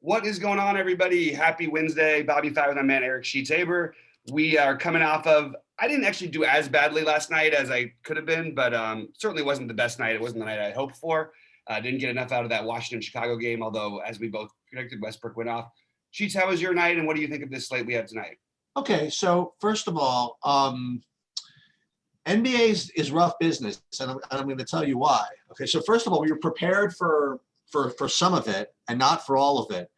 What is going on, everybody? Happy Wednesday. BobbyFi with my man, Eric Sheets-Haber. We are coming off of, I didn't actually do as badly last night as I could have been, but certainly wasn't the best night. It wasn't the night I hoped for. Didn't get enough out of that Washington-Chicago game, although, as we both predicted, Westbrook went off. Sheets, how was your night, and what do you think of this slate we have tonight? Okay, so first of all, NBA is rough business, and I'm going to tell you why. Okay, so first of all, we were prepared for some of it and not for all of it.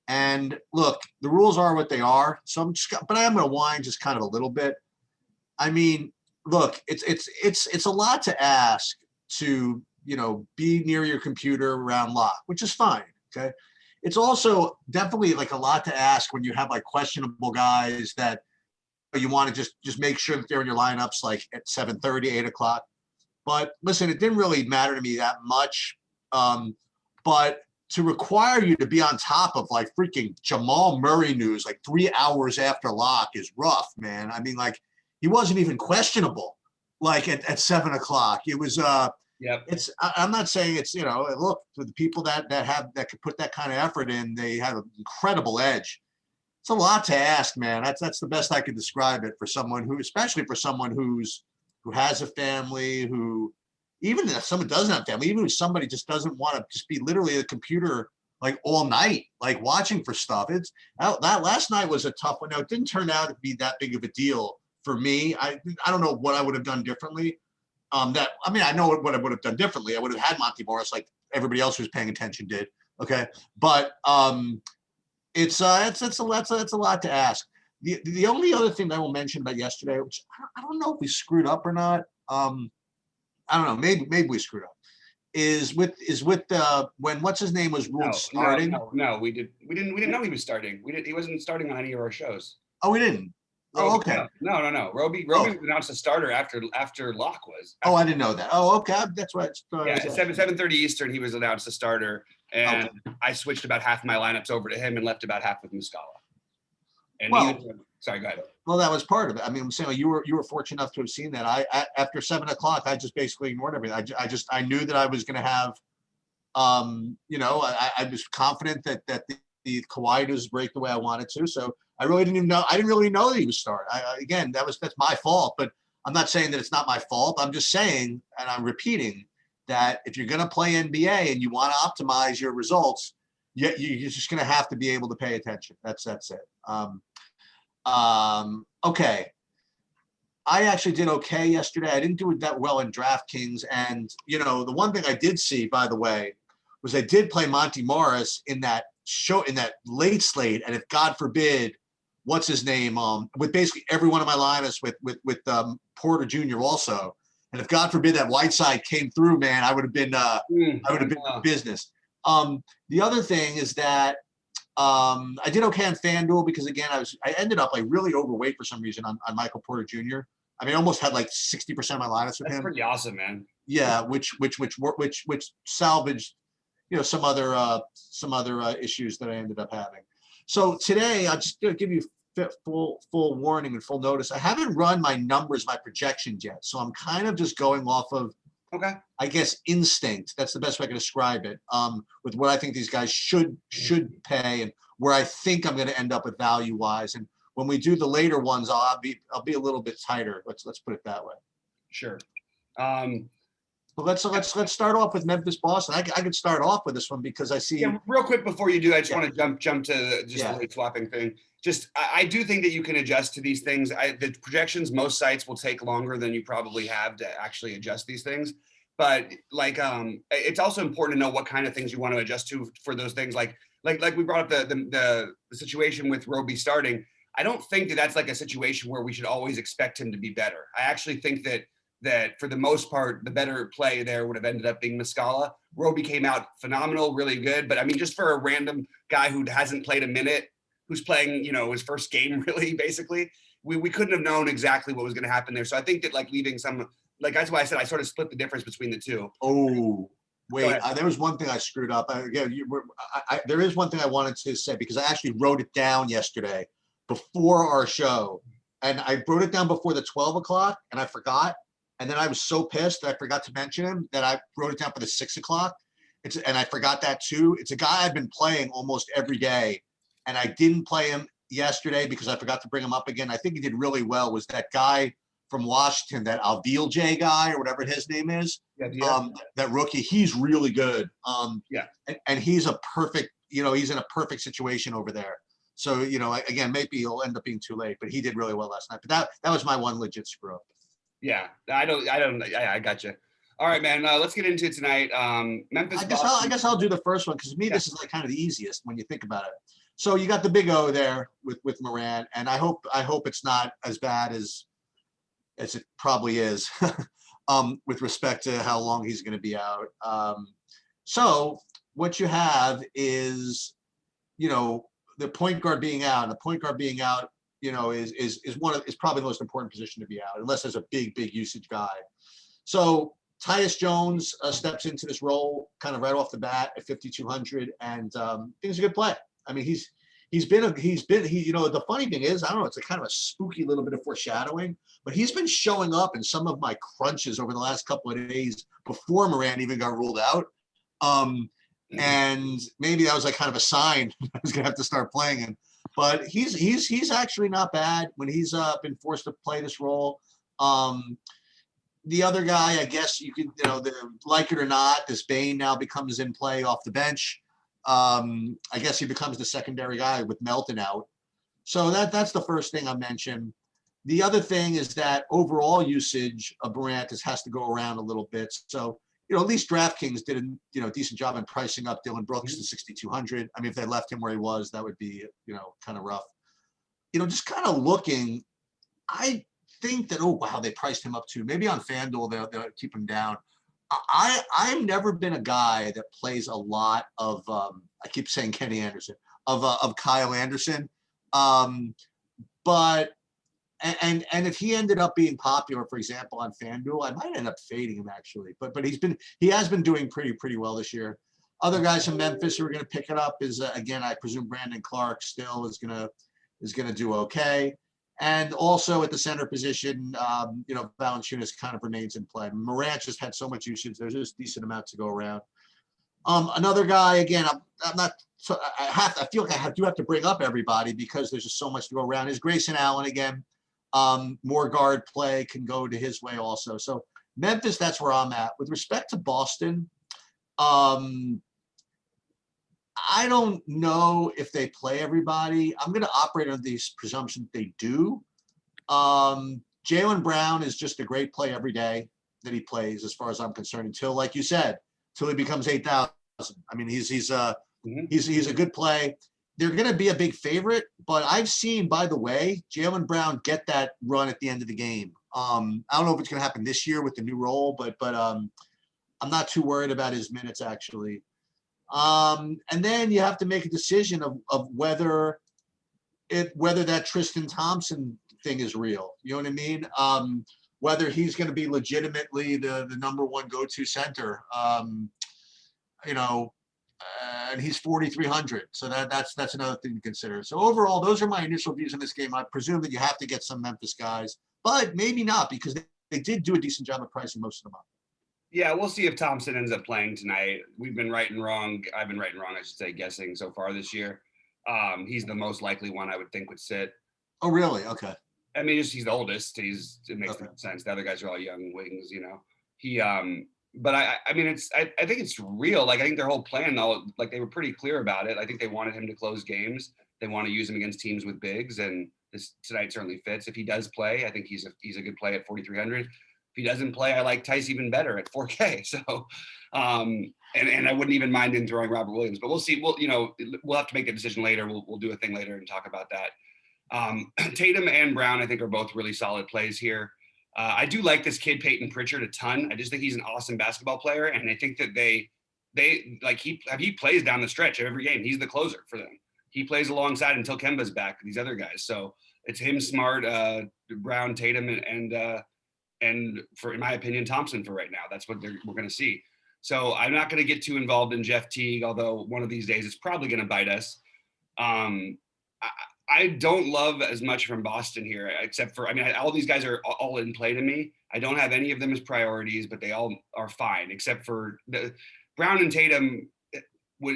And look, the rules are what they are. So but I am going to whine just kind of a little bit. I mean, look, it's a lot to ask to, be near your computer around lock, which is fine. Okay. It's also definitely like a lot to ask when you have like questionable guys that you want to just make sure that they're in your lineups like at 7:30, 8 o'clock. But listen, it didn't really matter to me that much. But to require you to be on top of like freaking Jamal Murray news like 3 hours after lock is rough, man. I mean, like he wasn't even questionable like at 7 o'clock. It was Yep. I'm not saying it's, look, for the people that could put that kind of effort in, they had an incredible edge. It's a lot to ask, man. That's the best I could describe it for someone who, especially for someone who has a family, who even if someone doesn't have family, even if somebody just doesn't want to just be literally at the computer like all night, like watching for stuff. That last night was a tough one. Now it didn't turn out to be that big of a deal for me. I don't know what I would have done differently. I know what I would have done differently. I would have had Monty Morris like everybody else who's paying attention did. Okay, but it's a lot to ask. The only other thing that I will mention about yesterday, which I don't know if we screwed up or not. I don't know. Maybe we screwed up. Is with when what's his name was ruled starting? No, we didn't know he was starting. He wasn't starting on any of our shows. Oh, we didn't. Roby, oh, okay. No. Roby was announced a starter after Locke was. I didn't know that. Oh, okay. That's right. Yeah, at 7:30 Eastern, he was announced a starter, and I switched about half my lineups over to him and left about half with Muscala. And sorry, go ahead. Well, that was part of it. I mean, I'm saying you were fortunate enough to have seen that. After 7 o'clock, I just basically ignored everything. I knew that I was going to have, I was confident that the Kawhi news break the way I wanted to. So I really didn't even know. I didn't really know that he was starting. Again, that's my fault. But I'm not saying that it's not my fault. I'm just saying, and I'm repeating that if you're going to play NBA and you want to optimize your results, you're just going to have to be able to pay attention. That's it. Okay. I actually did okay yesterday. I didn't do it that well in DraftKings. And, the one thing I did see, by the way, was I did play Monty Morris in that show, in that late slate. And if God forbid, what's his name, with basically every one of my lineups with Porter Jr. also. And if God forbid that Whiteside came through, man, I would have been in business. The other thing is that I did okay on FanDuel because again, I ended up like really overweight for some reason on Michael Porter Jr. I mean, I almost had like 60% of my lineups with him. That's pretty awesome, man. Yeah, which salvaged, some other issues that I ended up having. So today, I'll just give you full warning and full notice. I haven't run my numbers, my projections yet, so I'm kind of just going off of, I guess, instinct. That's the best way I can describe it. With what I think these guys should pay and where I think I'm going to end up with value wise. And when we do the later ones, I'll be a little bit tighter. Let's put it that way. Sure. But let's start off with Memphis Boston. I could start off with this one because I see. Yeah, real quick before you do, I just want to jump to the rate swapping thing. I do think that you can adjust to these things. The projections, most sites will take longer than you probably have to actually adjust these things. But it's also important to know what kind of things you want to adjust to for those things. Like we brought up the situation with Roby starting. I don't think that that's like a situation where we should always expect him to be better. I actually think that for the most part, the better play there would have ended up being Muscala. Roby came out phenomenal, really good. But I mean, just for a random guy who hasn't played a minute, who's playing, his first game, really, basically, we couldn't have known exactly what was going to happen there. So I think that leaving some, that's why I said I sort of split the difference between the two. Oh, wait, there was one thing I screwed up. There is one thing I wanted to say because I actually wrote it down yesterday before our show. And I wrote it down before the 12 o'clock and I forgot. And then I was so pissed that I forgot to mention him that I wrote it down for the 6 o'clock. And I forgot that too. It's a guy I've been playing almost every day, and I didn't play him yesterday because I forgot to bring him up again. I think he did really well. Was that guy from Washington, that Alvil J guy or whatever his name is? Yeah. That rookie, he's really good. Yeah. And he's a perfect, he's in a perfect situation over there. So, again, maybe he'll end up being too late, but he did really well last night. But that was my one legit screw up. Yeah, I got you. All right, man. Let's get into it tonight. Memphis. I guess I'll do the first one because to me this is like kind of the easiest when you think about it. So you got the big O there with Morant, and I hope it's not as bad as it probably is, with respect to how long he's going to be out. So what you have is, the point guard being out. And the point guard being out, is probably the most important position to be out, unless there's a big usage guy. So Tyus Jones steps into this role kind of right off the bat at 5,200, and I think it's a good play. I mean, the funny thing is, I don't know, it's a kind of a spooky little bit of foreshadowing, but he's been showing up in some of my crunches over the last couple of days before Morant even got ruled out. And maybe that was like kind of a sign I was gonna have to start playing him. But he's actually not bad when he's been forced to play this role. The other guy, I guess you could, like it or not, this Bane now becomes in play off the bench. I guess he becomes the secondary guy with Melton out. So that's the first thing I mentioned. The other thing is that overall usage of Morant has to go around a little bit. So, at least DraftKings did a decent job in pricing up Dylan Brooks to 6,200. I mean, if they left him where he was, that would be, kind of rough. Just kind of looking, I think that, oh, wow, they priced him up too. Maybe on FanDuel, they'll keep him down. I've never been a guy that plays a lot of, I keep saying Kenny Anderson, of Kyle Anderson. But if he ended up being popular, for example, on FanDuel, I might end up fading him actually. But he has been doing pretty well this year. Other guys from Memphis who are going to pick it up is again, I presume Brandon Clark still is going to do okay. And also at the center position, Valanciunas kind of remains in play. Morant just had so much usage. There's just a decent amount to go around. Another guy, again, I'm not. So I feel like I do have to bring up everybody because there's just so much to go around. Is Grayson Allen again? More guard play can go to his way also. So Memphis, that's where I'm at. With respect to Boston, I don't know if they play everybody. I'm going to operate on the presumption they do. Jaylen Brown is just a great play every day that he plays, as far as I'm concerned, until, like you said, until he becomes 8,000. I mean, he's a good play. They're going to be a big favorite, but I've seen, by the way, Jaylen Brown get that run at the end of the game. I don't know if it's going to happen this year with the new role, but I'm not too worried about his minutes actually. And then you have to make a decision of whether that Tristan Thompson thing is real. You know what I mean? Whether he's going to be legitimately the number one go-to center. And he's 4,300. So that's another thing to consider. So overall, those are my initial views on this game. I presume that you have to get some Memphis guys, but maybe not because they did do a decent job of pricing most of them up. Yeah, we'll see if Thompson ends up playing tonight. We've been right and wrong. I've been right and wrong, I should say, guessing so far this year. He's the most likely one I would think would sit. Oh, really? Okay. I mean, he's the oldest. It makes sense. The other guys are all young wings, But I mean, I think it's real. Like, I think their whole plan, though, like they were pretty clear about it. I think they wanted him to close games. They want to use him against teams with bigs, and this tonight certainly fits. If he does play, I think he's a good play at 4,300. If he doesn't play, I like Tice even better at 4K. So, and I wouldn't even mind in throwing Robert Williams. But we'll see. We'll have to make a decision later. We'll do a thing later and talk about that. Tatum and Brown, I think, are both really solid plays here. I do like this kid Peyton Pritchard a ton. I just think he's an awesome basketball player, and I think that they like he plays down the stretch of every game. He's the closer for them. He plays alongside until Kemba's back. These other guys, so it's him, Smart, Brown, Tatum, and for, in my opinion, Thompson for right now. That's what we're going to see. So I'm not going to get too involved in Jeff Teague, although one of these days it's probably going to bite us. I don't love as much from Boston here, except for, all these guys are all in play to me. I don't have any of them as priorities, but they all are fine, except for Brown and Tatum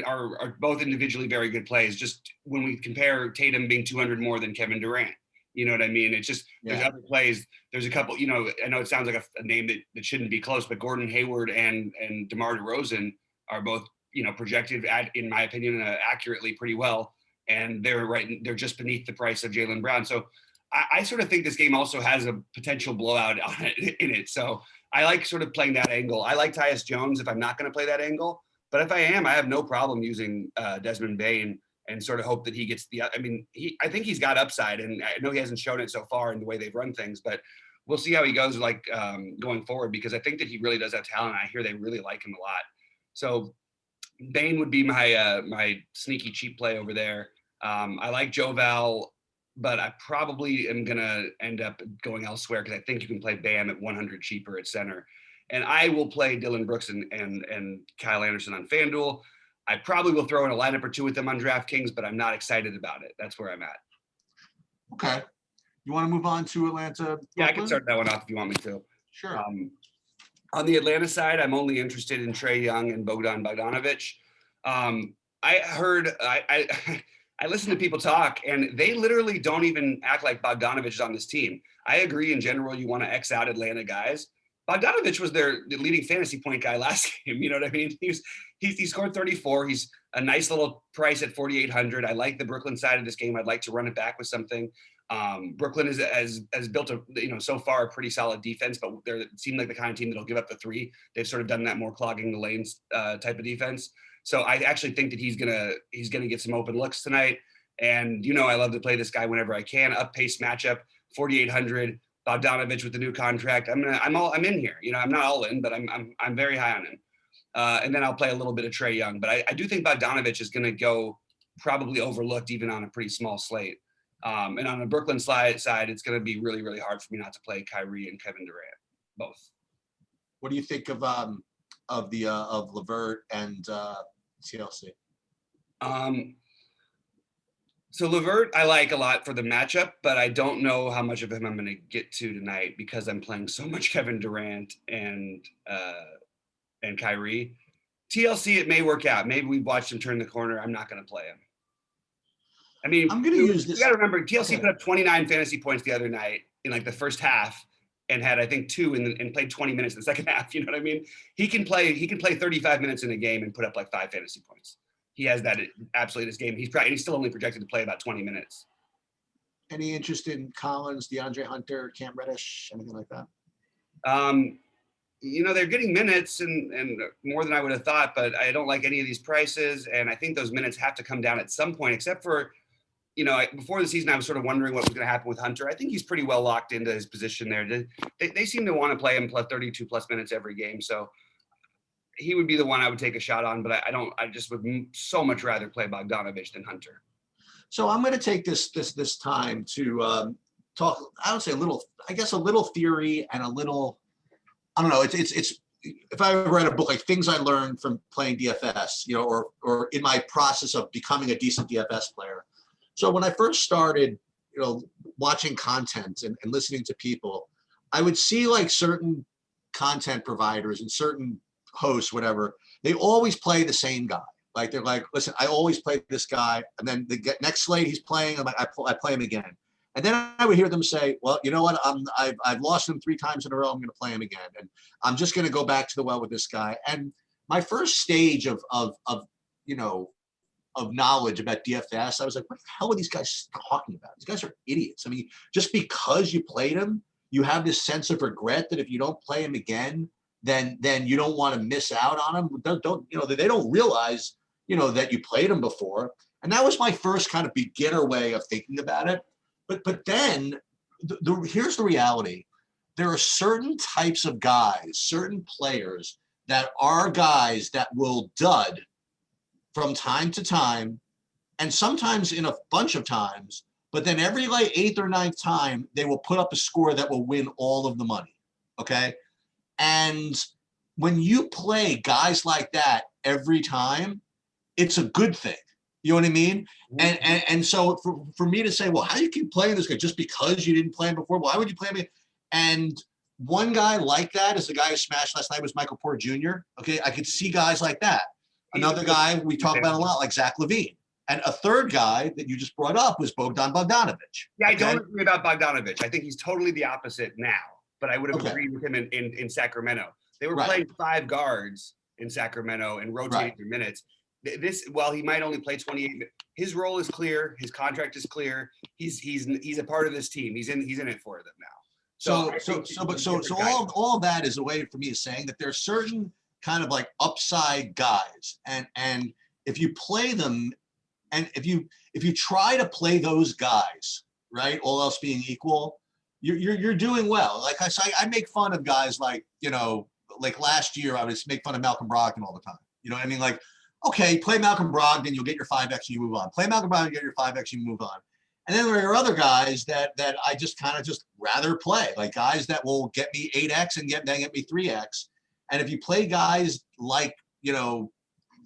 are both individually very good plays. Just when we compare Tatum being 200 more than Kevin Durant, you know what I mean? It's just, there's other plays. There's a couple, you know, I know it sounds like a name that shouldn't be close, but Gordon Hayward and DeMar DeRozan are both, you know, projected in my opinion, accurately pretty well. And they're just beneath the price of Jaylen Brown. So I sort of think this game also has a potential blowout in it. So I like sort of playing that angle. I like Tyus Jones if I'm not going to play that angle. But if I am, I have no problem using Desmond Bane and sort of hope that he gets I mean, I think he's got upside, and I know he hasn't shown it so far in the way they've run things, but we'll see how he goes like going forward, because I think that he really does have talent. I hear they really like him a lot. So Bane would be my my sneaky cheap play over there. I like Joe Val, but I probably am gonna end up going elsewhere because I think you can play Bam at 100 cheaper at center. And I will play Dylan Brooks and Kyle Anderson on FanDuel. I probably will throw in a lineup or two with them on DraftKings, but I'm not excited about it. That's where I'm at. Okay. You want to move on to Atlanta? Brooklyn? Yeah, I can start that one off if you want me to. Sure. On the Atlanta side, I'm only interested in Trae Young and Bogdan Bogdanovic. I heard, I listen to people talk, and they literally don't even act like Bogdanovic is on this team. I agree in general, you want to X out Atlanta guys. Bogdanovic was their leading fantasy point guy last game. You know what I mean? He scored 34. He's a nice little price at 4,800. I like the Brooklyn side of this game. I'd like to run it back with something. Brooklyn has built a, you know, so far a pretty solid defense, but they seem like the kind of team that'll give up the three. They've sort of done that more clogging the lanes type of defense. So I actually think that he's gonna get some open looks tonight. And you know, I love to play this guy whenever I can. Up pace matchup, 4,800. Bogdanovic with the new contract. I'm in here. You know, I'm not all in, but I'm very high on him. And then I'll play a little bit of Trae Young. But I do think Bogdanovic is going to go probably overlooked even on a pretty small slate. And on the Brooklyn side, it's going to be really, really hard for me not to play Kyrie and Kevin Durant, both. What do you think of LeVert and TLC? So LeVert, I like a lot for the matchup, but I don't know how much of him I'm going to get to tonight because I'm playing so much Kevin Durant and Kyrie. TLC, it may work out. Maybe we watched him turn the corner. I'm not going to play him. I mean, I'm going to use this. You got to remember, TLC put up 29 fantasy points the other night in like the first half, and had I think 2 and played 20 minutes in the second half. You know what I mean? He can play 35 minutes in a game and put up like 5 fantasy points. He has that absolutely this game. He's still only projected to play about 20 minutes. Any interest in Collins, DeAndre Hunter, Cam Reddish, anything like that? You know, they're getting minutes and more than I would have thought, but I don't like any of these prices. And I think those minutes have to come down at some point, except for, you know, before the season, I was sort of wondering what was going to happen with Hunter. I think he's pretty well locked into his position there. They seem to want to play him plus 32 plus minutes every game. So he would be the one I would take a shot on, but I just would so much rather play Bogdanovic than Hunter. So I'm going to take this time to talk, I would say a little theory and a little, I don't know. It's if I read a book, like things I learned from playing DFS, you know, or in my process of becoming a decent DFS player. So when I first started, you know, watching content and listening to people, I would see like certain content providers and certain hosts, whatever, they always play the same guy. Like they're like, listen, I always play this guy, and then the next slate he's playing, I'm like, I play him again. And then I would hear them say, well, you know what, I've lost him 3 times in a row, I'm going to play him again, and I'm just going to go back to the well with this guy. And my first stage of you know, of knowledge about DFS, I was like, what the hell are these guys talking about? These guys are idiots. I mean, just because you played him, you have this sense of regret that if you don't play him again, then you don't want to miss out on him. Don't you know, they don't realize, you know, that you played him before. And that was my first kind of beginner way of thinking about it. But then here's the reality. There are certain types of guys, certain players that are guys that will dud from time to time, and sometimes in a bunch of times, but then every like 8th or 9th time, they will put up a score that will win all of the money. Okay. And when you play guys like that every time, it's a good thing. You know what I mean? And so for me to say, well, how do you keep playing this guy just because you didn't play him before? Why would you play him? And one guy like that is the guy who smashed last night was Michael Porter Jr. Okay, I could see guys like that. Another guy we talk about a lot, like Zach LaVine. And a third guy that you just brought up was Bogdan Bogdanovic. Yeah, I don't agree about Bogdanovic. I think he's totally the opposite now, but I would have agreed with him in Sacramento. They were playing 5 guards in Sacramento and rotating their minutes. This, while he might only play 28, his role is clear. His contract is clear. He's a part of this team. He's in it for them now. So all of that is a way for me of saying that there's certain kind of like upside guys, and if you play them, and if you try to play those guys, right, all else being equal, you're doing well. Like I say, I make fun of guys like, like last year I would make fun of Malcolm Brogdon all the time. You know what I mean? Like, okay, play Malcolm Brogdon, you'll get your 5x and you move on. Play Malcolm Brogdon, you get your 5x, you move on. And then there are other guys that I just kind of just rather play, like guys that will get me 8x and get me 3x. And if you play guys like, the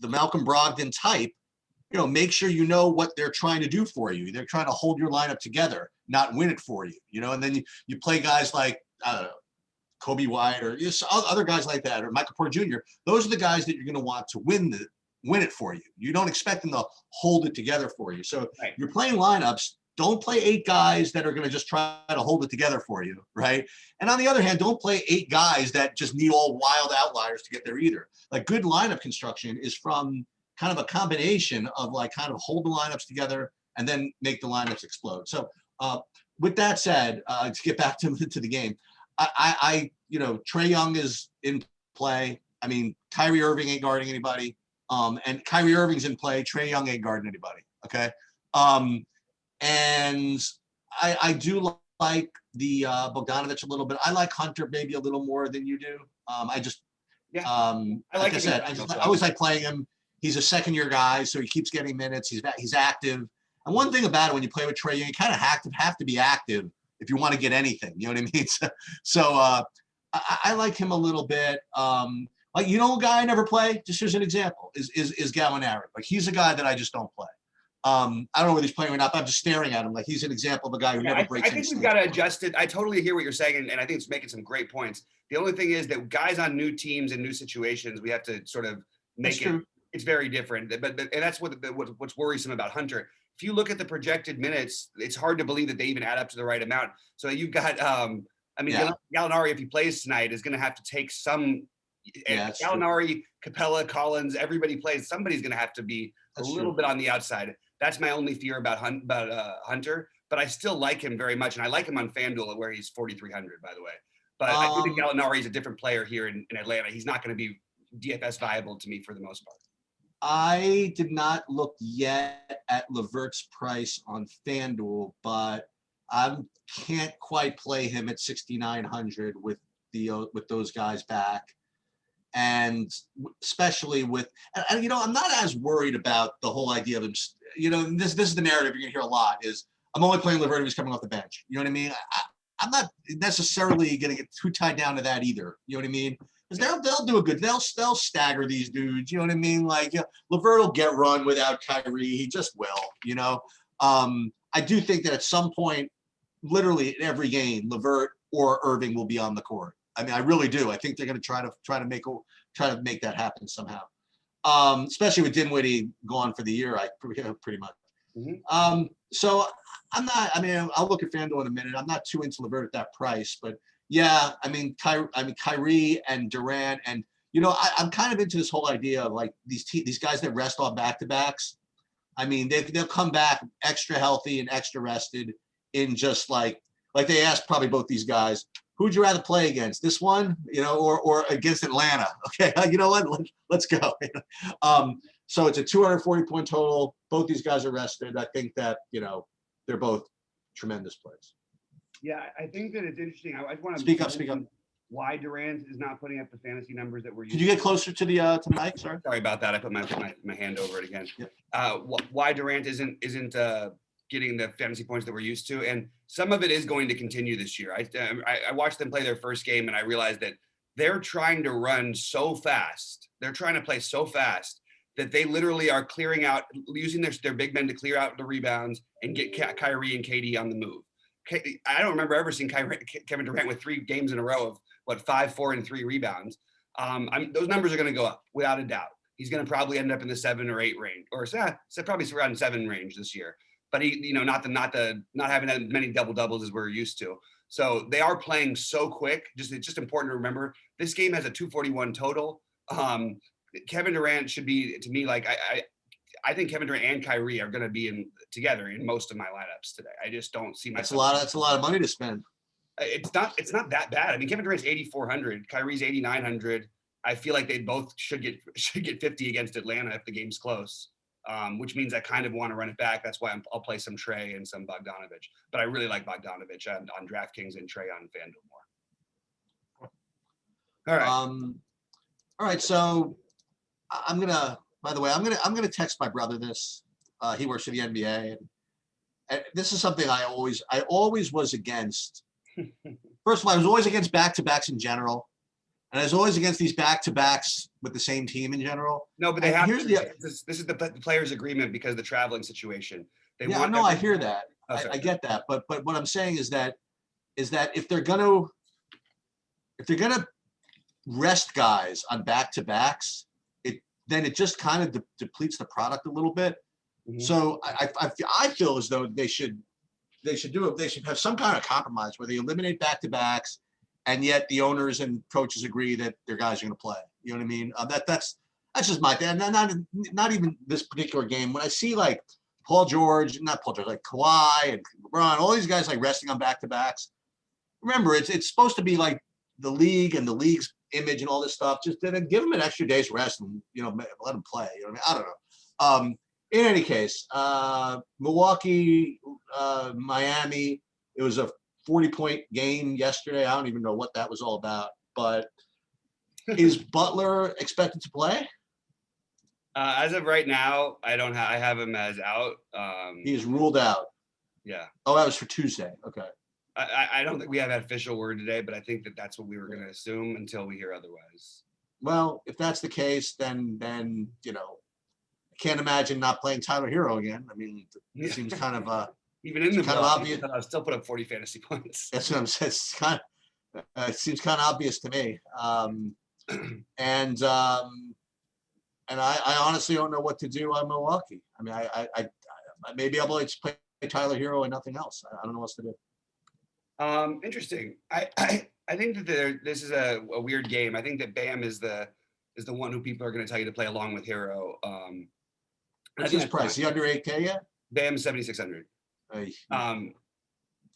Malcolm Brogdon type, make sure you know what they're trying to do for you. They're trying to hold your lineup together, not win it for you, and then you play guys like, I don't know, Kobe White or other guys like that, or Michael Porter Jr. Those are the guys that you're going to want to win it for you. You don't expect them to hold it together for you. So you're playing lineups. Don't play 8 guys that are going to just try to hold it together for you, right? And on the other hand, don't play 8 guys that just need all wild outliers to get there either. Like good lineup construction is from kind of a combination of like kind of hold the lineups together and then make the lineups explode. So with that said, to get back to the game, I Trae Young is in play. I mean, Kyrie Irving ain't guarding anybody. And Kyrie Irving's in play. Trae Young ain't guarding anybody. Okay. And I do like the Bogdanovic a little bit. I like Hunter maybe a little more than you do. I always like playing him. He's a second-year guy, so he keeps getting minutes. He's active. And one thing about it, when you play with Trae Young, you kind of have to be active if you want to get anything. You know what I mean? So I like him a little bit. Like, a guy I never play, just as an example, is Gallinari. Like, he's a guy that I just don't play. I don't know whether he's playing or not, but I'm just staring at him like he's an example of a guy who never breaks. I think we've got to adjust it. I totally hear what you're saying, and I think it's making some great points. The only thing is that guys on new teams and new situations, we have to sort of make it. It's very different, but and that's what's worrisome about Hunter. If you look at the projected minutes, it's hard to believe that they even add up to the right amount. So you've got, Gallinari, if he plays tonight, is going to have to take some. Gallinari, Capella, Collins, everybody plays. Somebody's going to have to be a little bit on the outside. That's my only fear about Hunter, but I still like him very much, and I like him on FanDuel where he's 4,300, by the way. But I think Gallinari is a different player here in Atlanta. He's not going to be DFS viable to me for the most part. I did not look yet at LeVert's price on FanDuel, but I can't quite play him at 6,900 with those guys back. And especially with, and I'm not as worried about the whole idea of him. This is the narrative you're gonna hear a lot is I'm only playing LeVert if he's coming off the bench. You know what I mean? I'm not necessarily gonna get too tied down to that either. You know what I mean? Because they'll do a good. They'll stagger these dudes. You know what I mean? Like LeVert will get run without Kyrie. He just will. I do think that at some point, literally in every game, LeVert or Irving will be on the court. I mean, I really do. I think they're going to try to make that happen somehow. Especially with Dinwiddie gone for the year, pretty much. Mm-hmm. So I'm not. I mean, I'll look at FanDuel in a minute. I'm not too into LeVert at that price, but yeah, I mean, Kyrie and Durant, and I'm kind of into this whole idea of like these guys that rest off back-to-backs. I mean, they'll come back extra healthy and extra rested in just like they asked probably both these guys. Who would you rather play against? This one, or against Atlanta? Okay, you know what? Let's go. So it's a 240-point total. Both these guys are rested. I think that they're both tremendous plays. Yeah, I think that it's interesting. I want to speak up. Why Durant is not putting up the fantasy numbers that we're using. Could you get closer to the mic? Sorry about that. I put my hand over it again. Yep. Why Durant isn't getting the fantasy points that we're used to, and some of it is going to continue this year. I watched them play their first game, and I realized that they're trying to run so fast. They're trying to play so fast that they literally are clearing out, using their big men to clear out the rebounds and get Kyrie and KD on the move. I don't remember ever seeing Kevin Durant with 3 games in a row of what 5, 4, and 3 rebounds. Those numbers are going to go up without a doubt. He's going to probably end up in the 7 or 8 range, or probably around 7 range this year. But he, not having that many double doubles as we're used to. So they are playing so quick. It's just important to remember this game has a 241 total. Kevin Durant should be, to me, like I think Kevin Durant and Kyrie are going to be together in most of my lineups today. I just don't see myself. That's a lot of money to spend. It's not that bad. I mean, Kevin Durant's 8,400, Kyrie's 8,900. I feel like they both should get 50 against Atlanta if the game's close, which means I kind of want to run it back. That's why I'll play some Trey and some Bogdanovich. But I really like Bogdanovich on DraftKings and Trey on FanDuel more. All right. All right. So by the way, I'm gonna text my brother this. He works for the NBA, and this is something I always was against. First of all, I was always against back-to-backs in general. And I was always against these back-to-backs with the same team in general. No, but they have. This is the players' agreement because of the traveling situation. I hear that. I get that. But what I'm saying is that if they're gonna rest guys on back-to-backs, then it just kind of depletes the product a little bit. Mm-hmm. So I feel as though they should have some kind of compromise where they eliminate back-to-backs. And yet the owners and coaches agree that their guys are going to play. You know what I mean? That's just my thing. Not even this particular game. When I see like not Paul George, like Kawhi and LeBron, all these guys like resting on back-to-backs. Remember, it's supposed to be like the league and the league's image and all this stuff. Just then give them an extra day's rest and let them play. You know what I mean? I don't know. In any case, Milwaukee, Miami. It was a 40-point game yesterday. I don't even know what that was all about. But is Butler expected to play? As of right now, I have him as out. He is ruled out. Yeah. Oh, that was for Tuesday. Okay. I don't think we have an official word today, but I think that's what we were going to assume until we hear otherwise. Well, if that's the case, then I can't imagine not playing Tyler Hero again. I mean, it seems kind of even in the kind of obvious. I'll still put up 40 fantasy points. That's what I'm saying. It seems kind of obvious to me. And I honestly don't know what to do on Milwaukee. I mean, I may be able to play Tyler Hero and nothing else. I don't know what else to do. Interesting. I think that this is a weird game. I think that Bam is the one who people are going to tell you to play along with Hero. What's his price? Is he under 8K yet? Bam 7,600.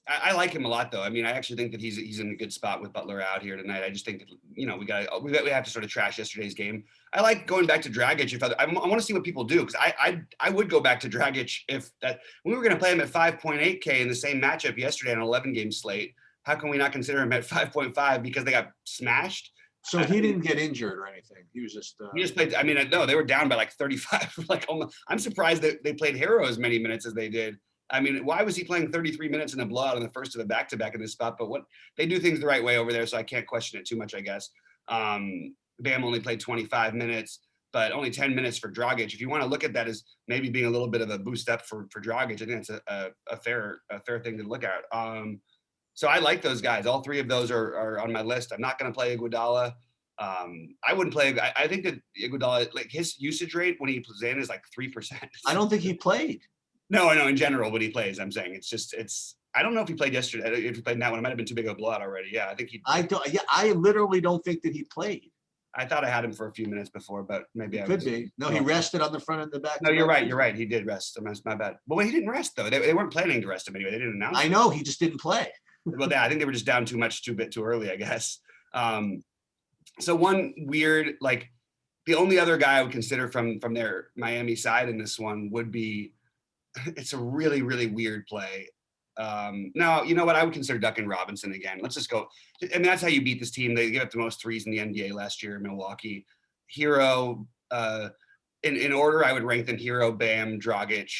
I like him a lot, though. I mean, I actually think that he's in a good spot with Butler out here tonight. I just think that we have to sort of trash yesterday's game. I like going back to Dragic. I want to see what people do, because I would go back to Dragic if that when we were going to play him at 5.8K in the same matchup yesterday on an 11-game slate. How can we not consider him at 5.5 because they got smashed? So he didn't get injured or anything. He was just he just played. I mean, no, they were down by like 35. I'm surprised that they played Hero as many minutes as they did. I mean, why was he playing 33 minutes in a blowout on the first of a back-to-back in this spot? But they do things the right way over there, so I can't question it too much, I guess. Bam only played 25 minutes, but only 10 minutes for Dragic. If you want to look at that as maybe being a little bit of a boost up for Dragic, I think it's a fair thing to look at. So I like those guys. All three of those are on my list. I'm not going to play Iguodala. I wouldn't play. I think that Iguodala, like his usage rate when he plays in is like 3%. I don't think he played. No, I know in general when he plays. I'm saying I don't know if he played yesterday. If he played in that one, it might have been too big of a blowout already. Yeah, I think he. I literally don't think that he played. I thought I had him for a few minutes before, but maybe I could be. No, he rested on the front and the back. No, you're right. You're right. He did rest. My bad. But wait, he didn't rest though. They weren't planning to rest him anyway. They didn't announce. I know. He just didn't play. Well, I think they were just down too early, I guess. So one weird, like the only other guy I would consider from their Miami side in this one would be. It's a really, really weird play. Now, you know what? I would consider Duncan Robinson again. Let's just go. I mean, that's how you beat this team. They gave up the most threes in the NBA last year in Milwaukee. Hero, in order, I would rank them Hero, Bam, Dragic,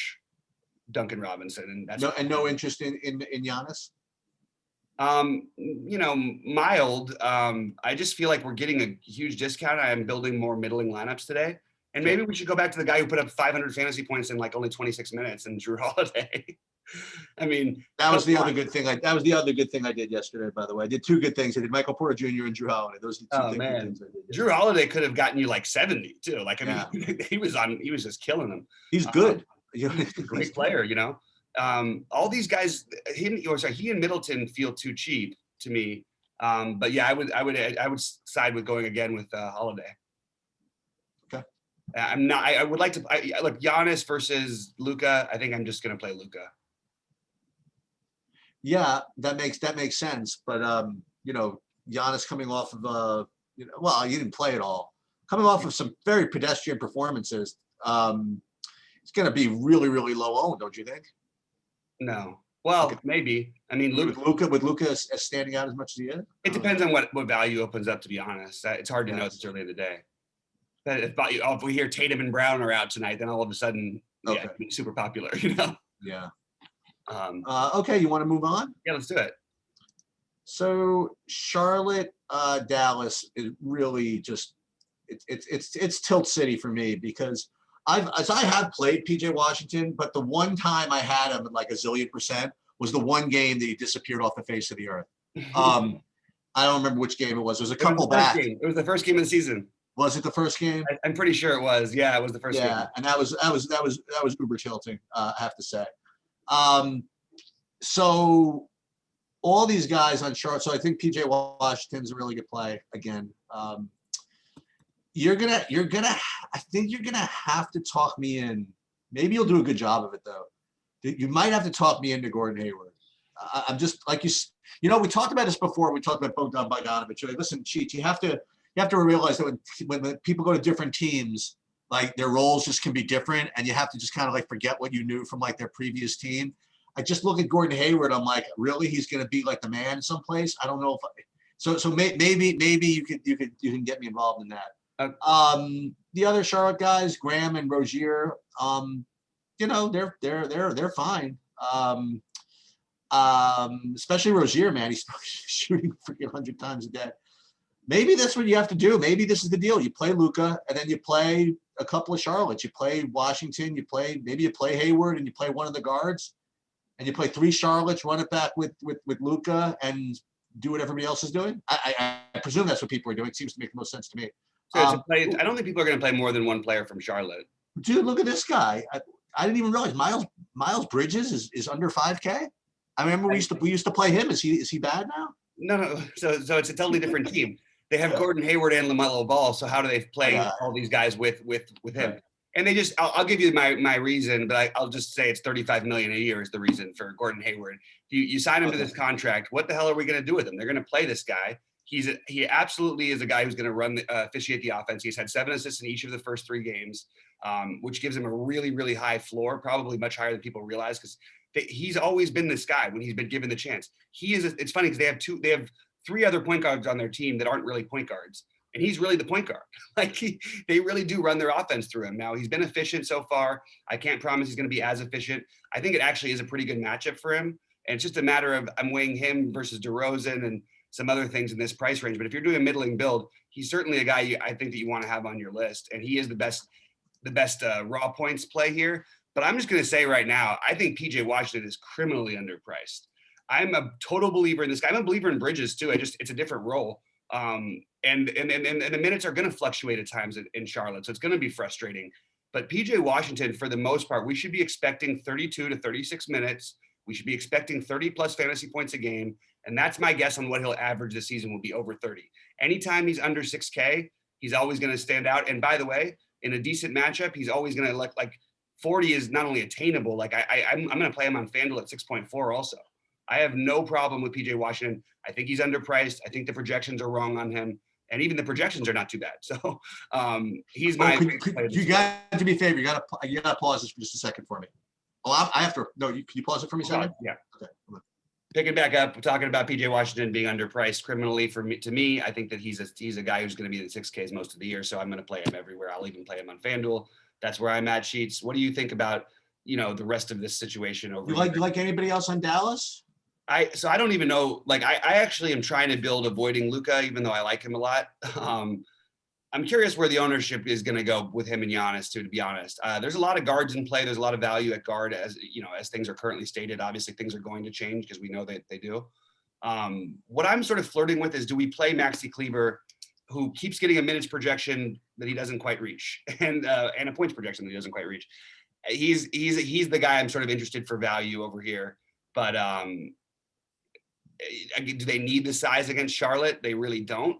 Duncan Robinson. And that's no interest in Giannis? Mild. I just feel like we're getting a huge discount. I am building more middling lineups today. And maybe we should go back to the guy who put up 500 fantasy points in like only 26 minutes and Drew Holiday. I mean, That was the come other on. good thing. That was the other good thing I did yesterday, by the way. I did two good things. I did Michael Porter Jr. and Drew Holiday. Those are the two Oh good man, things I did Drew yesterday. Holiday could have gotten you like 70 too. Like, I mean, Yeah. he was just killing them. He's good. He's a great player, you know. All these guys, he and Middleton feel too cheap to me. But yeah, I would side with going again with Holiday. Okay. I'm not. I would like to. Look, Giannis versus Luka. I think I'm just gonna play Luka. Yeah, that makes sense. But you know, Giannis coming off of well, he didn't play at all. Coming off of some very pedestrian performances, it's going to be really, really low owned, don't you think? No. Well, Okay. maybe. I mean, with Luka standing out as much as he is. It depends on what value opens up. To be honest, it's hard to know this early in the day. But if we hear Tatum and Brown are out tonight, then all of a sudden, yeah, super popular. You know. Yeah. Okay, you want to move on? Yeah, let's do it. So Charlotte, Dallas is really just it's tilt city for me because I have played PJ Washington, but the one time I had him at like a zillion % was the one game that he disappeared off the face of the earth. I don't remember which game it was. There was a couple back. It was the first game of the season. Was it the first game? I'm pretty sure it was. Yeah, it was the first game. Yeah, and that was uber tilting. I have to say. So all these guys on Charlotte. So I think PJ Washington's a really good play again. You're gonna. I think you're gonna have to talk me in. Maybe you'll do a good job of it though. You might have to talk me into Gordon Hayward. I'm just like you. You know, we talked about this before. We talked about Bogdan Bogdanovic. Like, listen, Cheech, you have to realize that when people go to different teams, like their roles just can be different, and you have to just kind of like forget what you knew from like their previous team. I just look at Gordon Hayward. I'm like, really, he's going to be like the man someplace? I don't know if. So maybe you can get me involved in that. The other Charlotte guys, Graham and Rozier, you know, they're fine. Especially Rozier, man, he's shooting freaking 100 times a day. Maybe that's what you have to do. Maybe this is the deal. You play Luka, and then you play a couple of Charlottes. You play Washington. Maybe you play Hayward, and you play one of the guards, and you play 3 Charlottes. Run it back with Luka, and do what everybody else is doing. I presume that's what people are doing. It seems to make the most sense to me. So I don't think people are going to play more than one player from Charlotte. Dude, look at this guy. I didn't even realize Miles Bridges is under 5K. I remember we used to play him. Is he bad now? No. So it's a totally different team. They have Gordon Hayward and LaMelo Ball. So how do they play all these guys with him? Right. And they just, I'll give you my reason, but I'll just say it's $35 million a year is the reason for Gordon Hayward. You sign him to this contract. What the hell are we going to do with him? They're going to play this guy. He absolutely is a guy who's going to officiate the offense. He's had 7 assists in each of the first 3 games, which gives him a really, really high floor, probably much higher than people realize because he's always been this guy when he's been given the chance. It's funny because they have 3 other point guards on their team that aren't really point guards. And he's really the point guard. Like they really do run their offense through him. Now he's been efficient so far. I can't promise he's going to be as efficient. I think it actually is a pretty good matchup for him. And it's just a matter of I'm weighing him versus DeRozan and some other things in this price range. But if you're doing a middling build, he's certainly a guy I think that you want to have on your list. And he is the best raw points play here. But I'm just going to say right now, I think PJ Washington is criminally underpriced. I'm a total believer in this guy. I'm a believer in Bridges too. It's a different role. And the minutes are going to fluctuate at times in Charlotte. So it's going to be frustrating. But PJ Washington, for the most part, we should be expecting 32 to 36 minutes. We should be expecting 30 plus fantasy points a game. And that's my guess on what he'll average this season will be over 30. Anytime he's under 6K, he's always going to stand out. And by the way, in a decent matchup, he's always going to look like 40 is not only attainable, like I'm going to play him on FanDuel at 6.4 also. I have no problem with PJ Washington. I think he's underpriced. I think the projections are wrong on him. And even the projections are not too bad. So he's my. You got to be fair. You got to pause this for just a second for me. Oh, I have to. No, can you pause it for me a second? Yeah. Okay. Picking back up, we're talking about PJ Washington being underpriced criminally to me. I think that he's a guy who's going to be in 6Ks most of the year. So I'm going to play him everywhere. I'll even play him on FanDuel. That's where I'm at. Sheets. What do you think about the rest of this situation over? You like anybody else on Dallas? So I don't even know. Like I actually am trying to build avoiding Luka, even though I like him a lot. I'm curious where the ownership is going to go with him and Giannis too, to be honest. There's a lot of guards in play. There's a lot of value at guard, as you know, as things are currently stated. Obviously things are going to change because we know that they do. What I'm sort of flirting with is, do we play Maxi Kleber, who keeps getting a minutes projection that he doesn't quite reach, and a points projection that he doesn't quite reach. He's the guy I'm sort of interested for value over here. But do they need the size against Charlotte? They really don't.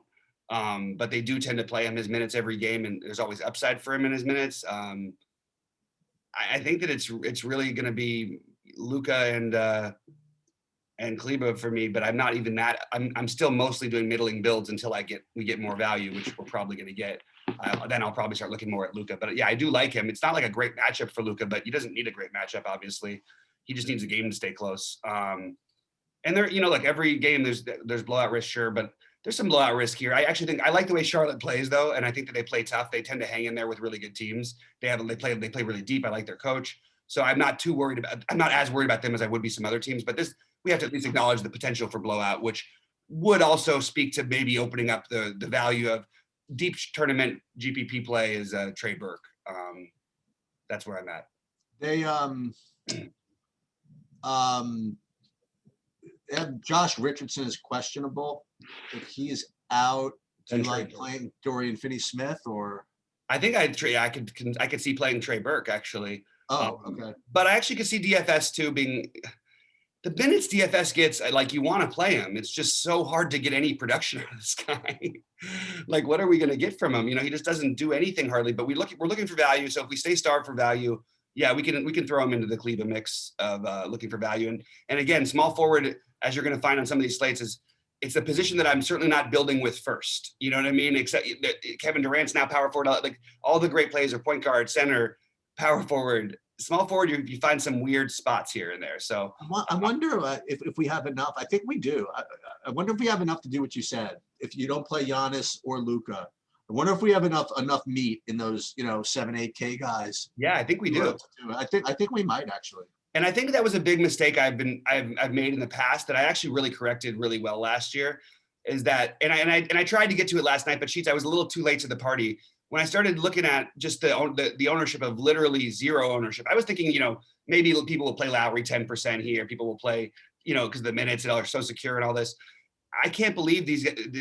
But they do tend to play him his minutes every game, and there's always upside for him in his minutes. I think that it's really going to be Luka and Kleber for me, but I'm not even that. I'm still mostly doing middling builds until we get more value, which we're probably going to get. Then I'll probably start looking more at Luka. But yeah, I do like him. It's not like a great matchup for Luka, but he doesn't need a great matchup. Obviously, he just needs a game to stay close. And there, you know, like every game, there's blowout risk, sure, but there's some blowout risk here. I actually think I like the way Charlotte plays though, and I think that they play tough. They tend to hang in there with really good teams. They play really deep. I like their coach, so I'm not as worried about them as I would be some other teams. But we have to at least acknowledge the potential for blowout, which would also speak to maybe opening up the value of deep tournament GPP play is Trey Burke. That's where I'm at. They Josh Richardson is questionable. If he's out, do you like playing Dorian Finney-Smith or? I think I could see playing Trey Burke actually. Oh, okay. But I actually could see DFS too being the minutes DFS gets. Like, you want to play him. It's just so hard to get any production out of this guy. Like, what are we going to get from him? You know, he just doesn't do anything hardly. But we're looking for value. So if we stay starved for value, yeah, we can throw him into the Cleveland mix of looking for value. And again, small forward, as you're going to find on some of these slates, it's a position that I'm certainly not building with first. You know what I mean? Except that Kevin Durant's now power forward. Like, all the great plays are point guard, center, power forward, small forward. You find some weird spots here and there. So I wonder if we have enough. I think we do. I wonder if we have enough to do what you said. If you don't play Giannis or Luka, I wonder if we have enough meat in those 7-8K guys. Yeah, I think we do. I think we might actually. And I think that was a big mistake I've made in the past that I actually really corrected really well last year. Is that and I tried to get to it last night, but Sheets, I was a little too late to the party. When I started looking at just the ownership of literally zero ownership, I was thinking, maybe people will play Lowry 10% here. People will play, because the minutes are so secure and all this. I can't believe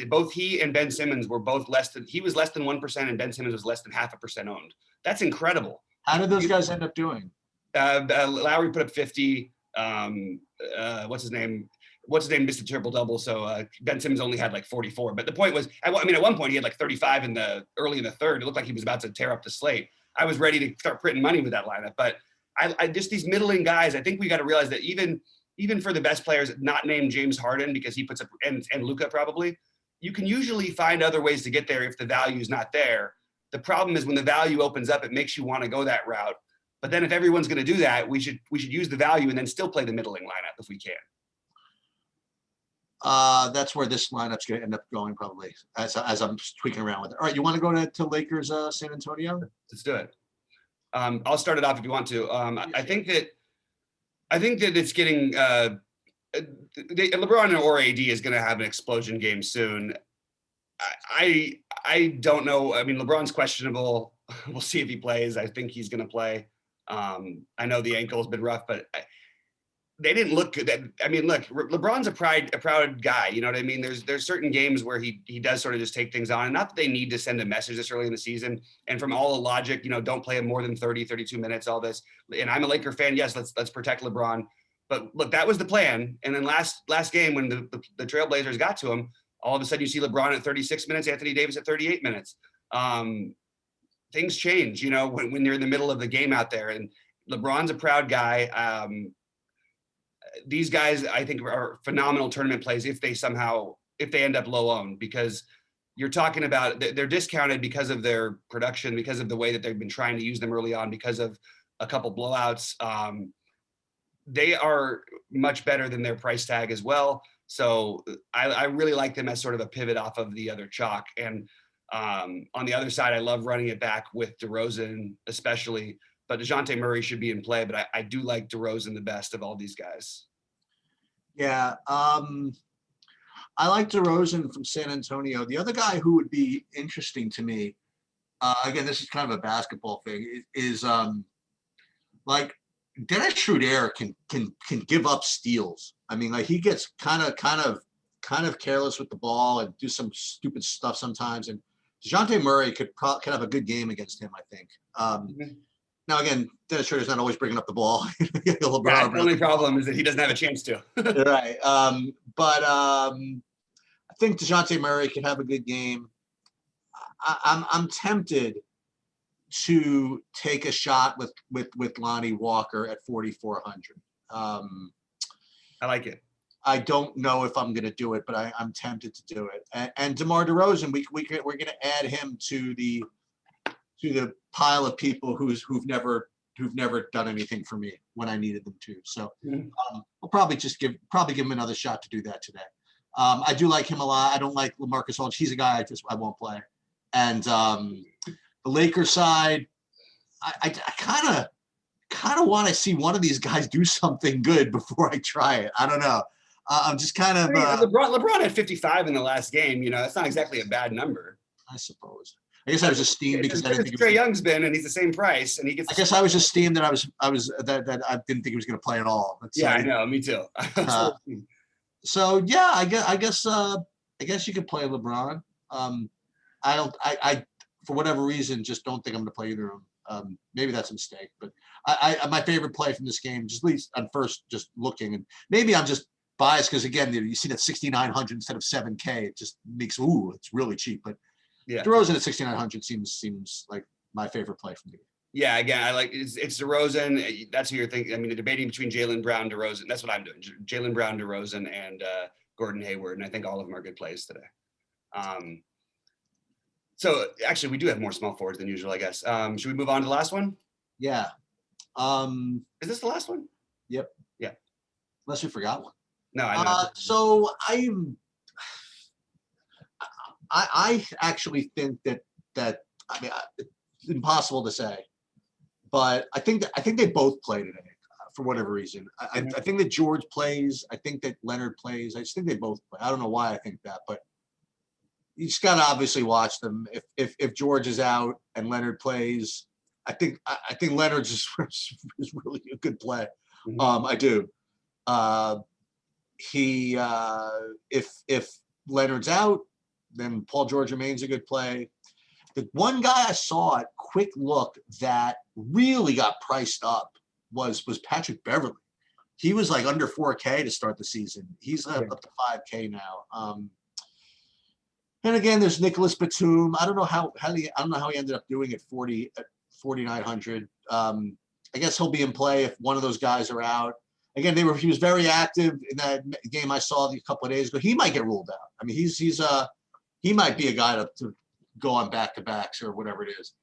both he and Ben Simmons were both he was less than 1% and Ben Simmons was less than 0.5% owned. That's incredible. How did those guys end up doing? Lowry put up 50. What's his name missed a triple double, so Ben Simmons only had like 44. But the point was, at one point he had like 35 early in the third. It looked like he was about to tear up the slate. I was ready to start printing money with that lineup. But I just, these middling guys, I think we got to realize that even for the best players, not named James Harden, because he puts up, and Luka probably, you can usually find other ways to get there if the value is not there. The problem is when the value opens up, it makes you want to go that route. But then if everyone's going to do that, we should use the value and then still play the middling lineup if we can. That's where this lineup's going to end up going probably as I'm tweaking around with it. All right, you want to go to Lakers San Antonio? Let's do it. I'll start it off if you want to. I think that it's getting LeBron or AD is going to have an explosion game soon. I don't know. I mean, LeBron's questionable. We'll see if he plays. I think he's going to play. I know the ankle has been rough, but they didn't look good. I mean, look, LeBron's a proud guy. You know what I mean? There's certain games where he does sort of just take things on, and not that they need to send a message this early in the season. And from all the logic, don't play him more than 30, 32 minutes, all this. And I'm a Laker fan. Yes, let's protect LeBron. But look, that was the plan. And then last game when the Trailblazers got to him, all of a sudden you see LeBron at 36 minutes, Anthony Davis at 38 minutes. Things change, when you're in the middle of the game out there. And LeBron's a proud guy. These guys, I think, are phenomenal tournament plays if they end up low owned, because you're talking about they're discounted because of their production, because of the way that they've been trying to use them early on, because of a couple blowouts. They are much better than their price tag as well. So I really like them as sort of a pivot off of the other chalk. And on the other side, I love running it back with DeRozan, especially. But DeJounte Murray should be in play. But I do like DeRozan the best of all these guys. Yeah. I like DeRozan from San Antonio. The other guy who would be interesting to me again, this is kind of a basketball thing, is like Dennis Schroeder can give up steals. I mean, like he gets kind of careless with the ball and do some stupid stuff sometimes. And DeJounte Murray could have a good game against him, I think. Now again, Dennis Schroeder's not always bringing up the ball. Yeah, the only problem is that he doesn't have a chance to. Right. But I think DeJounte Murray could have a good game. I'm tempted to take a shot with Lonnie Walker at 4,400. I like it. I don't know if I'm going to do it, but I'm tempted to do it. And DeMar DeRozan, we're going to add him to the pile of people who've never done anything for me when I needed them to. So I'll probably give him another shot to do that today. I do like him a lot. I don't like LaMarcus Aldridge. He's a guy I won't play. And the Lakers side, I kind of want to see one of these guys do something good before I try it. I don't know. I'm just kind of. LeBron had 55 in the last game. You know, that's not exactly a bad number. I suppose. I guess I was just steamed because I didn't think Trae Young's been, and he's the same price, and he gets. I guess I was just steamed that I didn't think he was going to play at all. Yeah, I know. Me too. So yeah, I guess you could play LeBron. I for whatever reason just don't think I'm going to play either of them. Maybe that's a mistake, but my favorite play from this game, just at least on first just looking, and maybe I'm just biased because again you see that 6,900 instead of 7K, it just makes it's really cheap. But yeah, DeRozan at 6,900 seems like my favorite play from the game. Yeah, again, I like it's DeRozan. That's who you're thinking. I mean, the debating between Jaylen Brown, DeRozan. That's what I'm doing. Jaylen Brown, DeRozan, and Gordon Hayward, and I think all of them are good plays today. So actually, we do have more small forwards than usual, I guess. Should we move on to the last one? Yeah. Is this the last one? Yep. Yeah. Unless we forgot one. No, I know. So I actually think that I mean it's impossible to say, but I think they both play today for whatever reason. I think that George plays. I think that Leonard plays. I just think they both play. I don't know why I think that, but you just got to obviously watch them. If George is out and Leonard plays, I think Leonard's is really a good play. I do. If Leonard's out, then Paul George remains a good play. The one guy I saw at quick look that really got priced up was Patrick Beverly. He was like under 4K to start the season. He's up to 5K now. And again, there's Nicholas Batum. I don't know how he ended up doing at 4,900. I guess he'll be in play if one of those guys are out. Again, he was very active in that game I saw a couple of days ago. He might get ruled out. I mean, he might be a guy to go on back-to-backs or whatever it is.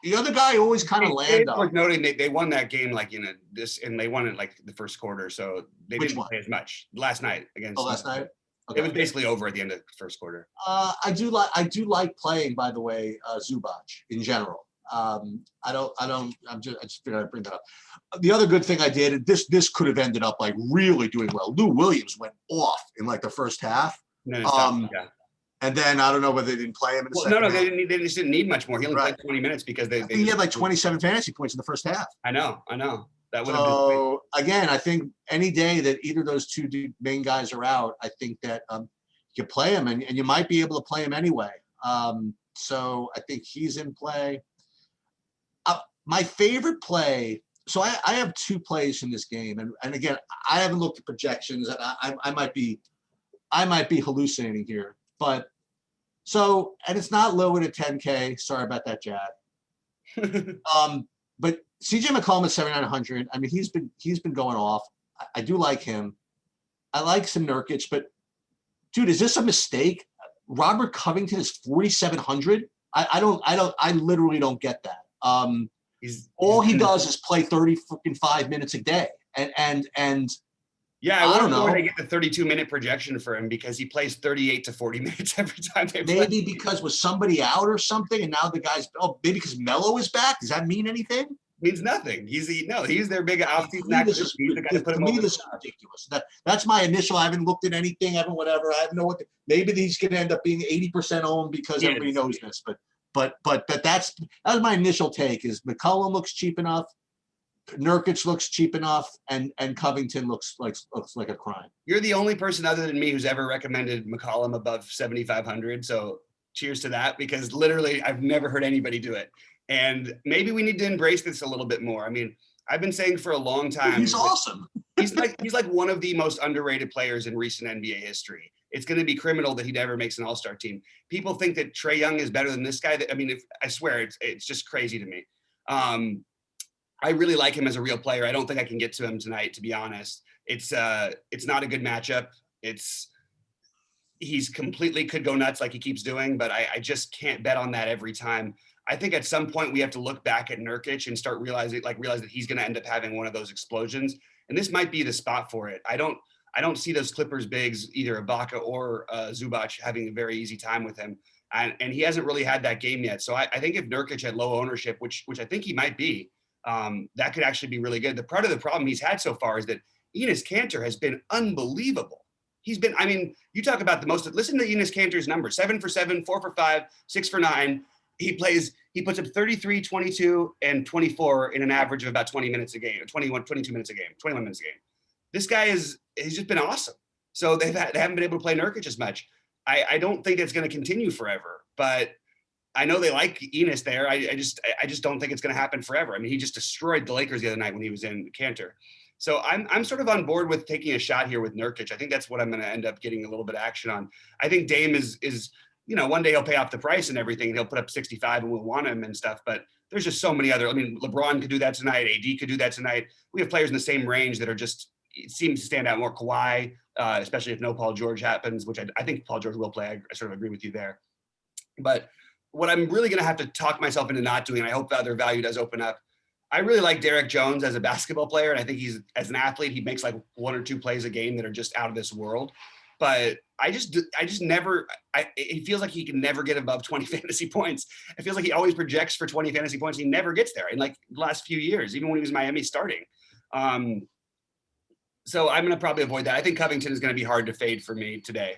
The other guy always kind of land up. Like noting they won that game like and they won it like the first quarter, so they didn't play as much last night against. Oh, last night. Okay. It was basically over at the end of the first quarter. I do like playing, by the way, Zubac in general. I just figured I'd bring that up. The other good thing I did, this could have ended up like really doing well. Lou Williams went off in like the first half. And then I don't know whether they didn't play him in the second half. They just didn't need much more. He only played 20 minutes because he had like 27 fantasy points in the first half. I know. That would have been great. Again, I think any day that either of those two main guys are out, I think that you play him and you might be able to play him anyway. So I think he's in play. My favorite play, so I have two plays from this game, and again, I haven't looked at projections, and I might be hallucinating here, but so, and it's not lower to 10K. Sorry about that, Jad. But CJ McCollum at 7,900. I mean, he's been going off. I do like him. I like some Nurkic, but dude, is this a mistake? Robert Covington is 4,700. I literally don't get that. All he does is play 35 minutes a day, and yeah, I don't know where they get the 32-minute projection for him because he plays 38 to 40 minutes every time they play. Maybe because was somebody out or something, and now the guy's maybe because Melo is back. Does that mean anything? Means nothing. He's their big off-season actor. To me, this is ridiculous. That's my initial. I haven't looked at anything. I haven't whatever. I have no. Maybe he's going to end up being 80% owned because everybody knows this, but. That was my initial take. Is McCollum looks cheap enough, Nurkic looks cheap enough, and Covington looks like a crime. You're the only person other than me who's ever recommended McCollum above 7,500. So cheers to that, because literally I've never heard anybody do it. And maybe we need to embrace this a little bit more. I mean, I've been saying for a long time. He's awesome. he's like one of the most underrated players in recent NBA history. It's going to be criminal that he never makes an all-star team. People think that Trae Young is better than this guy. I mean, I swear it's just crazy to me. I really like him as a real player. I don't think I can get to him tonight, to be honest. It's not a good matchup. He's completely could go nuts like he keeps doing, but I just can't bet on that every time. I think at some point we have to look back at Nurkic and start realize that he's going to end up having one of those explosions. And this might be the spot for it. I don't see those Clippers bigs, either Ibaka or Zubac, having a very easy time with him. And he hasn't really had that game yet. So I think if Nurkic had low ownership, which I think he might be, that could actually be really good. Part of the problem he's had so far is that Enes Kanter has been unbelievable. I mean, you talk about listen to Enes Kanter's numbers: 7 for 7, 4 for 5, 6 for 9. He puts up 33, 22, and 24 in an average of about 20 minutes a game, 21, 22 minutes a game, 21 minutes a game. This guy he's just been awesome. So they haven't been able to play Nurkic as much. I don't think it's going to continue forever, but I know they like Enes there. I just don't think it's going to happen forever. I mean, he just destroyed the Lakers the other night when he was in Kanter. So I'm sort of on board with taking a shot here with Nurkic. I think that's what I'm going to end up getting a little bit of action on. I think Dame is one day he'll pay off the price and everything. And he'll put up 65 and we'll want him and stuff. But there's just so many other. I mean, LeBron could do that tonight. AD could do that tonight. We have players in the same range that are just seem to stand out more. Kawhi, especially if no Paul George happens, which I think Paul George will play. I sort of agree with you there. But what I'm really going to have to talk myself into not doing, and I hope the other value does open up. I really like Derek Jones as a basketball player, and I think as an athlete, he makes like 1 or 2 plays a game that are just out of this world. But it feels like he can never get above 20 fantasy points. It feels like he always projects for 20 fantasy points. He never gets there in like the last few years, even when he was Miami starting. So I'm going to probably avoid that. I think Covington is going to be hard to fade for me today.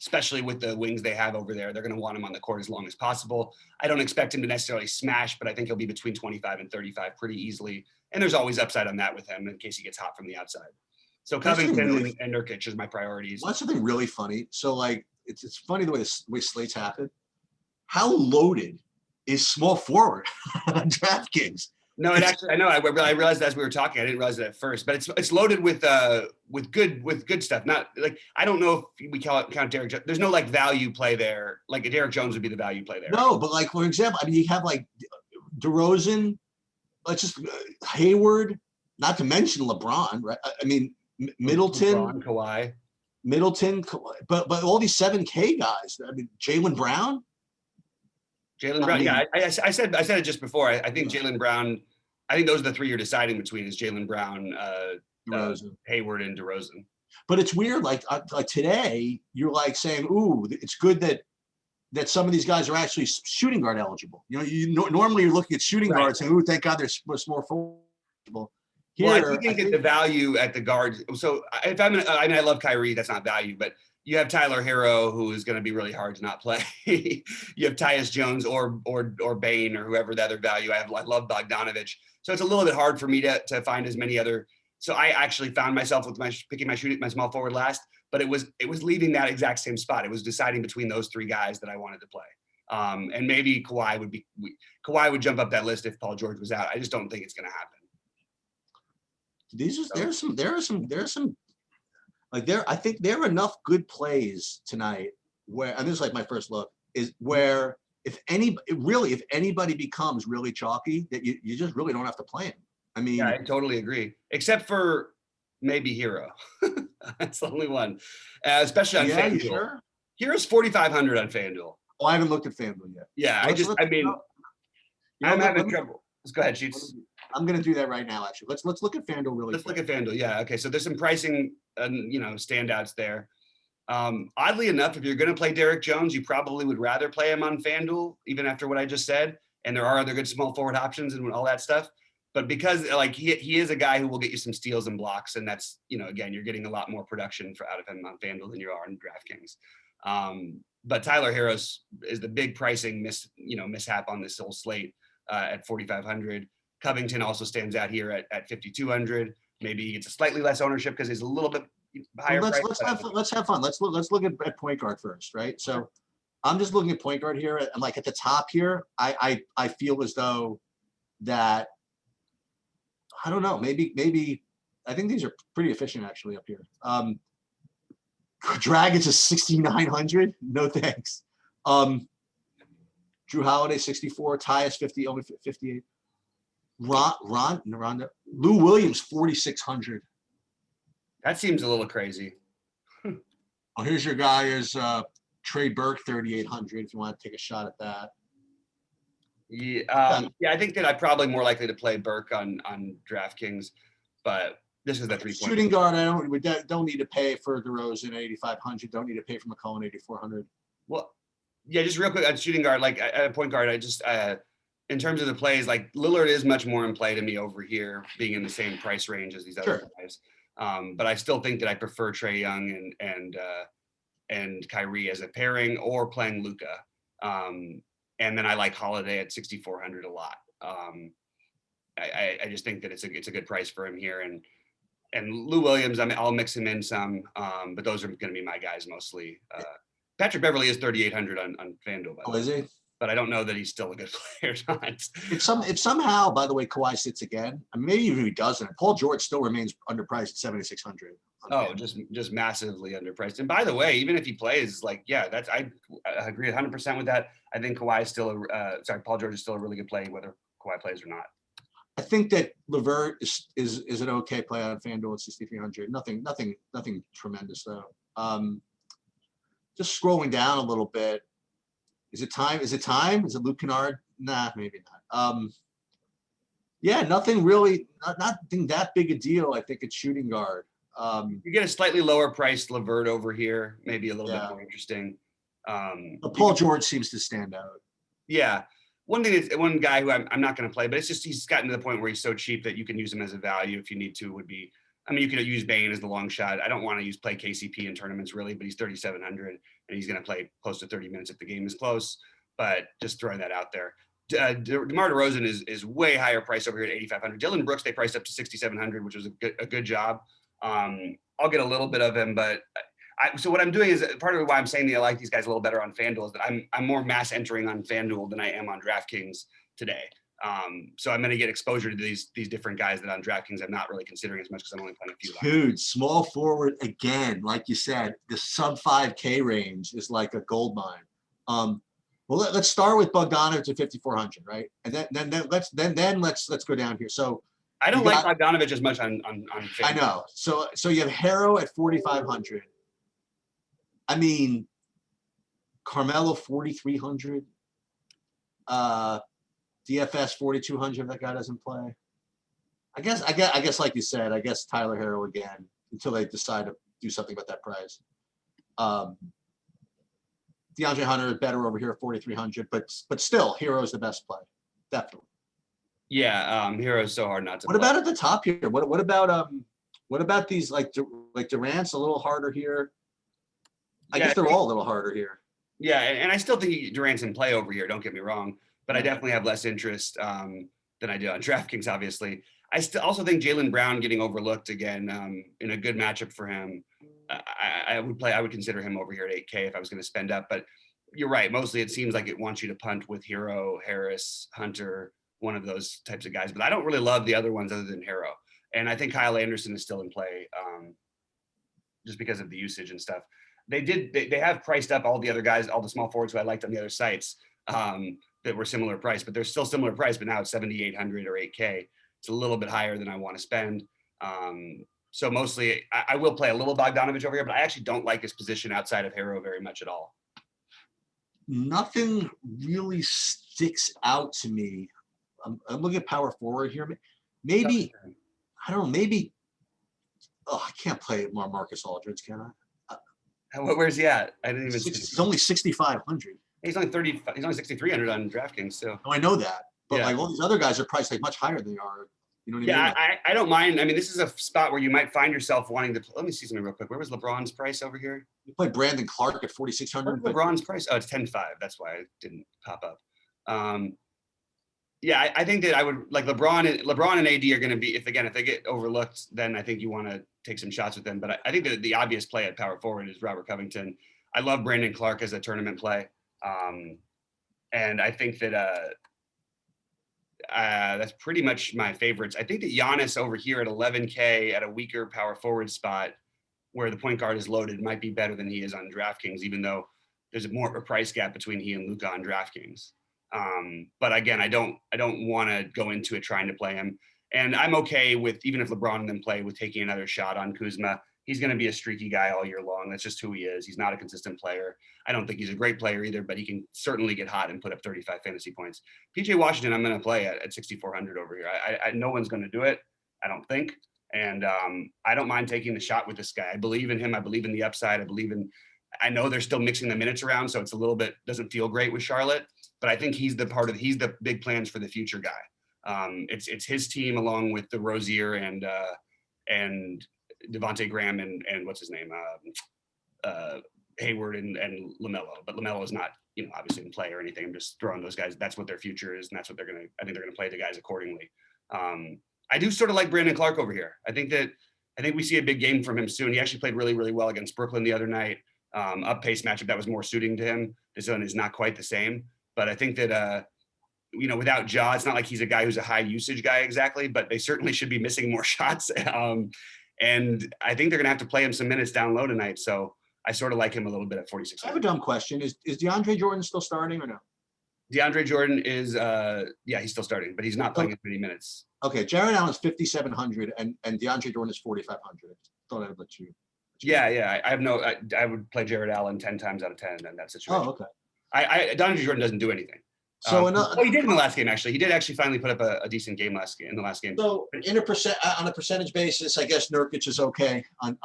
Especially with the wings they have over there. They're going to want him on the court as long as possible. I don't expect him to necessarily smash, but I think he'll be between 25 and 35 pretty easily. And there's always upside on that with him in case he gets hot from the outside. So Covington and Nurkic is my priorities. What's something really funny? So like, it's funny the way slates happen. How loaded is small forward on DraftKings? No, it actually, I know. I realized as we were talking, I didn't realize it at first, but it's loaded with good stuff. Not like, I don't know if we count Derek Jones. There's no like value play there. Like Derek Jones would be the value play there. No, but like, for example, I mean, you have like DeRozan, Hayward, not to mention LeBron, right? I mean, Middleton, LeBron, Kawhi, but all these 7K guys. I mean, Jaylen Brown. Yeah, I said it just before. I think Jaylen Brown. I think those are the 3 you're deciding between: is Jaylen Brown, Hayward, and DeRozan. But it's weird. Like today, you're like saying, "Ooh, it's good that some of these guys are actually shooting guard eligible." Normally you're looking at shooting guards and, "Ooh, thank God they're more eligible." Well, I think that the value at the guards. So if I love Kyrie. That's not value, but you have Tyler Hero, who is going to be really hard to not play. You have Tyus Jones or Bane or whoever the other value. I love Bogdanovich. So it's a little bit hard for me to find as many other. So I actually found myself with picking my small forward last, but it was leaving that exact same spot. It was deciding between those 3 guys that I wanted to play. And maybe Kawhi would jump up that list if Paul George was out. I just don't think it's going to happen. There are some. Like I think there are enough good plays tonight where, and this is like my first look, is where if anybody becomes really chalky, that you just really don't have to play him. I mean, yeah, I totally agree. Except for maybe Hero. That's the only one, especially on FanDuel. Sure? Hero's 4,500 on FanDuel. Oh, I haven't looked at FanDuel yet. Yeah, I'm having trouble. Let's go ahead, Sheets. I'm going to do that right now. Actually, let's look at FanDuel really. Let's look at FanDuel. Yeah. Okay. So there's some pricing, standouts there. Oddly enough, if you're going to play Derek Jones, you probably would rather play him on FanDuel, even after what I just said. And there are other good small forward options and all that stuff. But because like he is a guy who will get you some steals and blocks, and that's again, you're getting a lot more production out of him on FanDuel than you are on DraftKings. But Tyler Harris is the big pricing mishap on this whole slate at 4,500. Covington also stands out here at 5,200. Maybe he gets a slightly less ownership because he's a little bit higher. Let's have fun. Let's look at point guard first, right? So I'm just looking at point guard here, and like at the top here, I feel as though that I don't know, maybe I think these are pretty efficient actually up here. Dragic is 6,900. No thanks. Drew Holiday 64. Tyus 50. Only 58. Ron Lou Williams 4,600. That seems a little crazy. Oh, here's your guy. Is Trey Burke 3,800. If you want to take a shot at that. Yeah, I think that I'm probably more likely to play Burke on DraftKings, but this is the 3 shooting guard. We don't need to pay for DeRozan 8,500. Don't need to pay for McCollum 8,400. Well, yeah, just real quick on shooting guard, like at point guard, I just in terms of the plays, like Lillard is much more in play to me over here, being in the same price range as these other guys. But I still think that I prefer Trae Young and Kyrie as a pairing, or playing Luka. And then I like Holiday at 6,400 a lot. I just think that it's a good price for him here, and Lou Williams, I'll mix him in some, but those are going to be my guys mostly. Patrick Beverly is 3,800 on FanDuel. Oh, is he? But I don't know that he's still a good player or not. If somehow, by the way, Kawhi sits again, I mean, maybe even if he doesn't, Paul George still remains underpriced at 7,600. Oh, just massively underpriced. And by the way, even if he plays, like, yeah, I agree 100% with that. I think Kawhi is still Paul George is still a really good play, whether Kawhi plays or not. I think that LeVert is an okay play on FanDuel at 6,300. Nothing tremendous though. Just scrolling down a little bit. Is it time? Is it Luke Kennard? Nah, maybe not. Yeah, nothing really, nothing that big a deal. I think it's shooting guard. You get a slightly lower priced LeVert over here, maybe a little bit more interesting. But Paul George seems to stand out. Yeah. One guy who I'm not going to play, but it's just he's gotten to the point where he's so cheap that you can use him as a value if you need to. Would be, I mean, you could use Bane as the long shot. I don't want to play KCP in tournaments really, but he's 3,700 and he's going to play close to 30 minutes if the game is close. But just throwing that out there. DeMar DeRozan is way higher price over here at 8,500. Dylan Brooks they priced up to 6,700, which was a good job. I'll get a little bit of him, but so what I'm doing is part of why I'm saying that I like these guys a little better on FanDuel is that I'm more mass entering on FanDuel than I am on DraftKings today. So I'm going to get exposure to these different guys that on DraftKings I'm not really considering as much because I'm only playing a few. Dude, small forward again, like you said, the sub 5K range is like a gold mine. Well, let's start with Bogdanovich at 5,400, right? And then let's go down here. So I don't like Bogdanovich as much on FanDuel. I know. So you have Harrow at 4,500. I mean, Carmelo 4,300. DFS 4,200. That guy doesn't play. I guess like you said, I guess Tyler Harrow again until they decide to do something about that price. DeAndre Hunter is better over here at 4,300, but still, Hero is the best play, definitely. Yeah, Hero is so hard not to. What about at the top here? What about these like Durant's a little harder here? I guess they're all a little harder here. Yeah, and I still think Durant's in play over here. Don't get me wrong, but I definitely have less interest than I do on DraftKings. Obviously, I also think Jaylen Brown getting overlooked again in a good matchup for him. I would consider him over here at 8K if I was going to spend up. But you're right. Mostly, it seems like it wants you to punt with Hero, Harris, Hunter, one of those types of guys. But I don't really love the other ones other than Hero. And I think Kyle Anderson is still in play just because of the usage and stuff. They have priced up all the other guys, all the small forwards who I liked on the other sites that were similar price, but they're still similar price, but now it's 7,800 or 8K. It's a little bit higher than I want to spend. So mostly I will play a little Bogdanovich over here, but I actually don't like his position outside of Hero very much at all. Nothing really sticks out to me. I'm looking at power forward here. Maybe, I don't know, maybe, I can't play Marcus Aldridge, can I? Where's he at? I didn't even. He's only 6,500. He's only 6,300 on DraftKings. So. Oh, I know that, but like all these other guys are priced like much higher than they are. You know what I Yeah, mean? I don't mind. I mean, this is a spot where you might find yourself wanting to. Let me see something real quick. Where was LeBron's price over here? You play Brandon Clark at 4,600. What's LeBron's price? Oh, it's 10.5. That's why it didn't pop up. Yeah, I think that I would like LeBron and AD are going to be, if they get overlooked, then I think you want to take some shots with them. But I think that the obvious play at power forward is Robert Covington. I love Brandon Clark as a tournament play. And I think that that's pretty much my favorites. I think that Giannis over here at 11K at a weaker power forward spot where the point guard is loaded might be better than he is on DraftKings, even though there's more of a price gap between he and Luka on DraftKings. But again, I don't want to go into it trying to play him. And I'm okay with, even if LeBron and them play, with taking another shot on Kuzma. He's going to be a streaky guy all year long. That's just who he is. He's not a consistent player. I don't think he's a great player either, but he can certainly get hot and put up 35 fantasy points. PJ Washington, I'm going to play at 6,400 over here. No one's going to do it, I don't think. And I don't mind taking the shot with this guy. I believe in him. I believe in the upside. I know they're still mixing the minutes around, so it's a little bit, doesn't feel great with Charlotte, but I think he's the big plans for the future guy. It's his team along with the Rozier and Devontae Graham and what's his name, Hayward and LaMelo. But LaMelo is not, obviously in play or anything. I'm just throwing those guys. That's what their future is, and that's what I think they're gonna play the guys accordingly. I do sort of like Brandon Clark over here. I think we see a big game from him soon. He actually played really, really well against Brooklyn the other night. Up pace matchup that was more suiting to him. This one is not quite the same, but I think that without Ja, it's not like he's a guy who's a high usage guy exactly, but they certainly should be missing more shots. And I think they're gonna have to play him some minutes down low tonight. So I sort of like him a little bit at 46. I have a dumb question. Is DeAndre Jordan still starting or no? DeAndre Jordan is he's still starting, but he's not playing as many minutes. Okay, Jared Allen's 5,700 and DeAndre Jordan is 4,500. Thought I'd let you. Yeah. I would play Jared Allen 10 times out of 10 in that situation. Oh, okay. DeAndre Jordan doesn't do anything. So he did in the last game. Actually, he did actually finally put up a decent game in the last game. So on a percentage basis, I guess Nurkic is okay on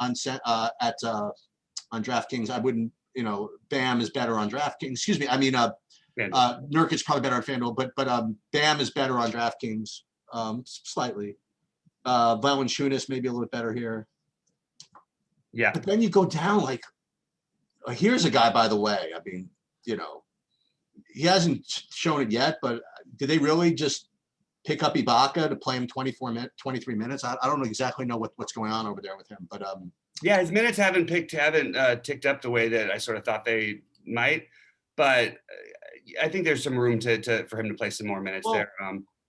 DraftKings. I wouldn't, Bam is better on DraftKings. Excuse me. I mean, Nurkic's probably better on FanDuel, but Bam is better on DraftKings, slightly. Valanciunas maybe a little bit better here. Yeah. But then you go down here's a guy, by the way. I mean, he hasn't shown it yet, but did they really just pick up Ibaka to play him 23 minutes? I don't exactly know what's going on over there with him, but yeah, his minutes haven't ticked up the way that I sort of thought they might, but I think there's some room for him to play some more minutes there.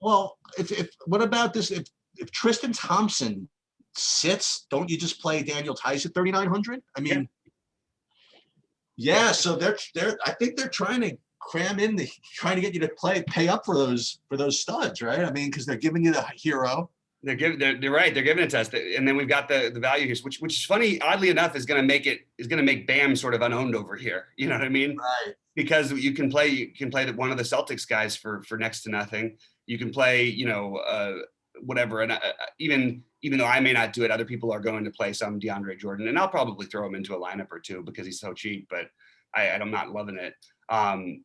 Well, if what about this? If Tristan Thompson sits, don't you just play Daniel Tice at 3,900? I mean, yeah. So they're I think they're trying to cram in trying to get you to pay up for those studs, right? I mean, because they're giving you the hero. They're right. They're giving it to us, and then we've got the value here, which is funny. Oddly enough, is going to make Bam sort of unowned over here. You know what I mean? Right. Because you can play one of the Celtics guys for next to nothing. You can play, whatever, and even though I may not do it, other people are going to play some DeAndre Jordan, and I'll probably throw him into a lineup or two because he's so cheap. But I'm not loving it.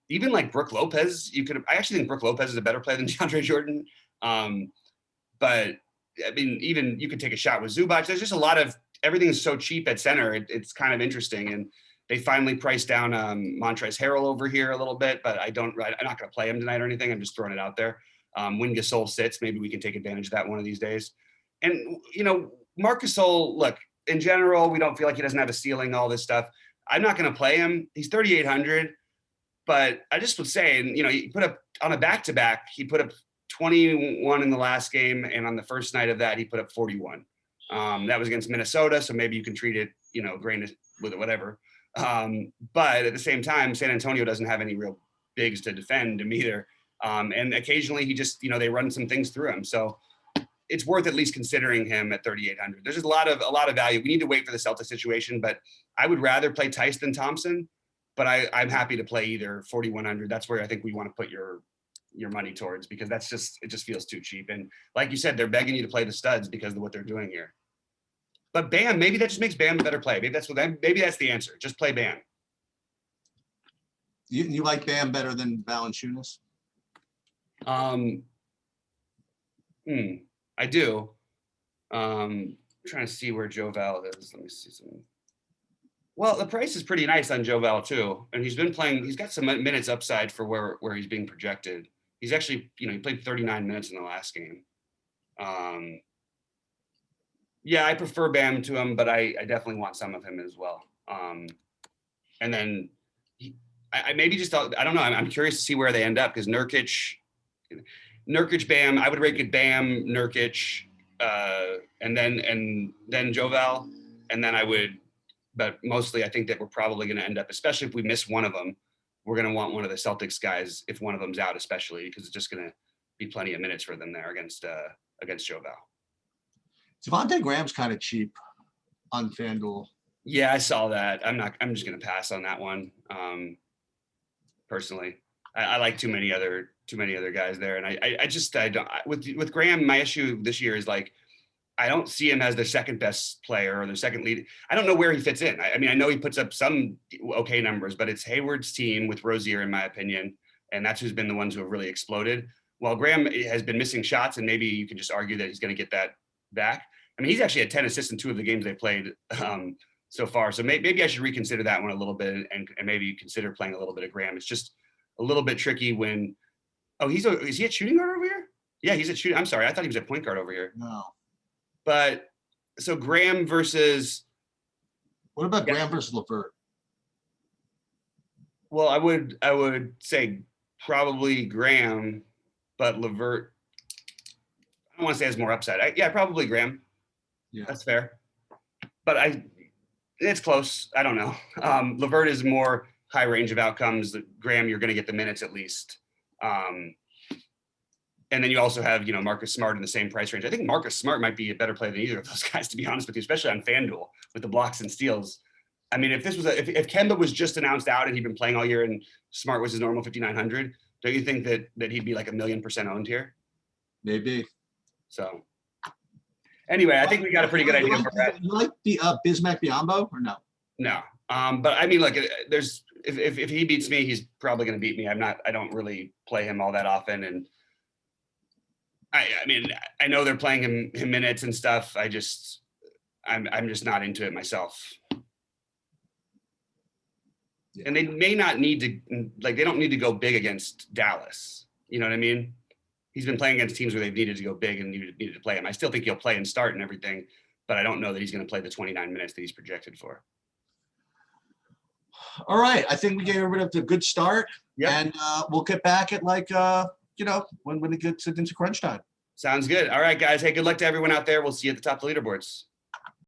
Even like Brook Lopez, I actually think Brook Lopez is a better player than DeAndre Jordan. But I mean, even you could take a shot with Zubac. There's just a lot of everything is so cheap at center. It's kind of interesting. And they finally priced down Montrezl Harrell over here a little bit, but I'm not going to play him tonight or anything. I'm just throwing it out there. When Gasol sits, maybe we can take advantage of that one of these days. And, Marc Gasol, look, in general, we don't feel like he doesn't have a ceiling, all this stuff. I'm not going to play him. He's 3,800, but I just would say, he put up on a back-to-back, he put up 21 in the last game, and on the first night of that, he put up 41. That was against Minnesota, so maybe you can treat it, grain with it, whatever. But at the same time, San Antonio doesn't have any real bigs to defend him either. And occasionally he just, they run some things through him. So it's worth at least considering him at 3,800. There's just a lot of value. We need to wait for the Celtics situation, but I would rather play Tice than Thompson. But I'm happy to play either 4,100. That's where I think we want to put your money towards, because it just feels too cheap. And like you said, they're begging you to play the studs because of what they're doing here. But Bam, maybe that just makes Bam a better play. Maybe that's the answer. Just play Bam. You like Bam better than Valanciunas? I do. Trying to see where Jovel is. Let me see some. Well, the price is pretty nice on Jovel too, and he's been playing. He's got some minutes upside for where he's being projected. He's actually, he played 39 minutes in the last game. Yeah, I prefer Bam to him, but I definitely want some of him as well. And then I maybe just I don't know. I'm curious to see where they end up because Nurkic, Bam. I would rate it Bam, Nurkic, and then Jovel, and then I would. But mostly, I think that we're probably going to end up, especially if we miss one of them, we're going to want one of the Celtics guys if one of them's out, especially because it's just going to be plenty of minutes for them there against Jovel. Devontae Graham's kind of cheap on FanDuel. Yeah, I saw that. I'm just going to pass on that one. Personally, I like too many other guys there, and I don't with Graham. My issue this year is like I don't see him as their second best player or their second lead. I don't know where he fits in. I mean, I know he puts up some okay numbers, but it's Hayward's team with Rozier, in my opinion, and that's who's been the ones who have really exploded. While Graham has been missing shots, and maybe you can just argue that he's going to get that back. I mean, he's actually had 10 assists in 2 of the games they played so far. So maybe I should reconsider that one a little bit and maybe consider playing a little bit of Graham. It's just a little bit tricky when, is he at shooting guard over here? Yeah, he's at shooting. I'm sorry. I thought he was at point guard over here. No. But so Graham versus. What about Graham versus LeVert? Well, I would say probably Graham, but LeVert, I don't want to say has more upside. Yeah, probably Graham. Yeah, that's fair. But it's close. I don't know. LeVert is more high range of outcomes. Graham, you're going to get the minutes at least. And then you also have, Marcus Smart in the same price range. I think Marcus Smart might be a better player than either of those guys, to be honest with you, especially on FanDuel with the blocks and steals. I mean, if this was if Kemba was just announced out and he'd been playing all year and Smart was his normal 5,900, don't you think that he'd be like 1,000,000% owned here? Maybe. So anyway, I think we got a pretty good idea. You like the Bismack Biyombo or no? No. But I mean, look, there's if he beats me, he's probably going to beat me. I don't really play him all that often, and I mean, I know they're playing him minutes and stuff. I'm just not into it myself. Yeah. And they may not need to, they don't need to go big against Dallas. You know what I mean? He's been playing against teams where they've needed to go big and needed to play him. I still think he'll play and start and everything, but I don't know that he's going to play the 29 minutes that he's projected for. All right. I think we gave everybody a good start. Yeah. And we'll get back at when it gets into crunch time. Sounds good. All right, guys. Hey, good luck to everyone out there. We'll see you at the top of the leaderboards.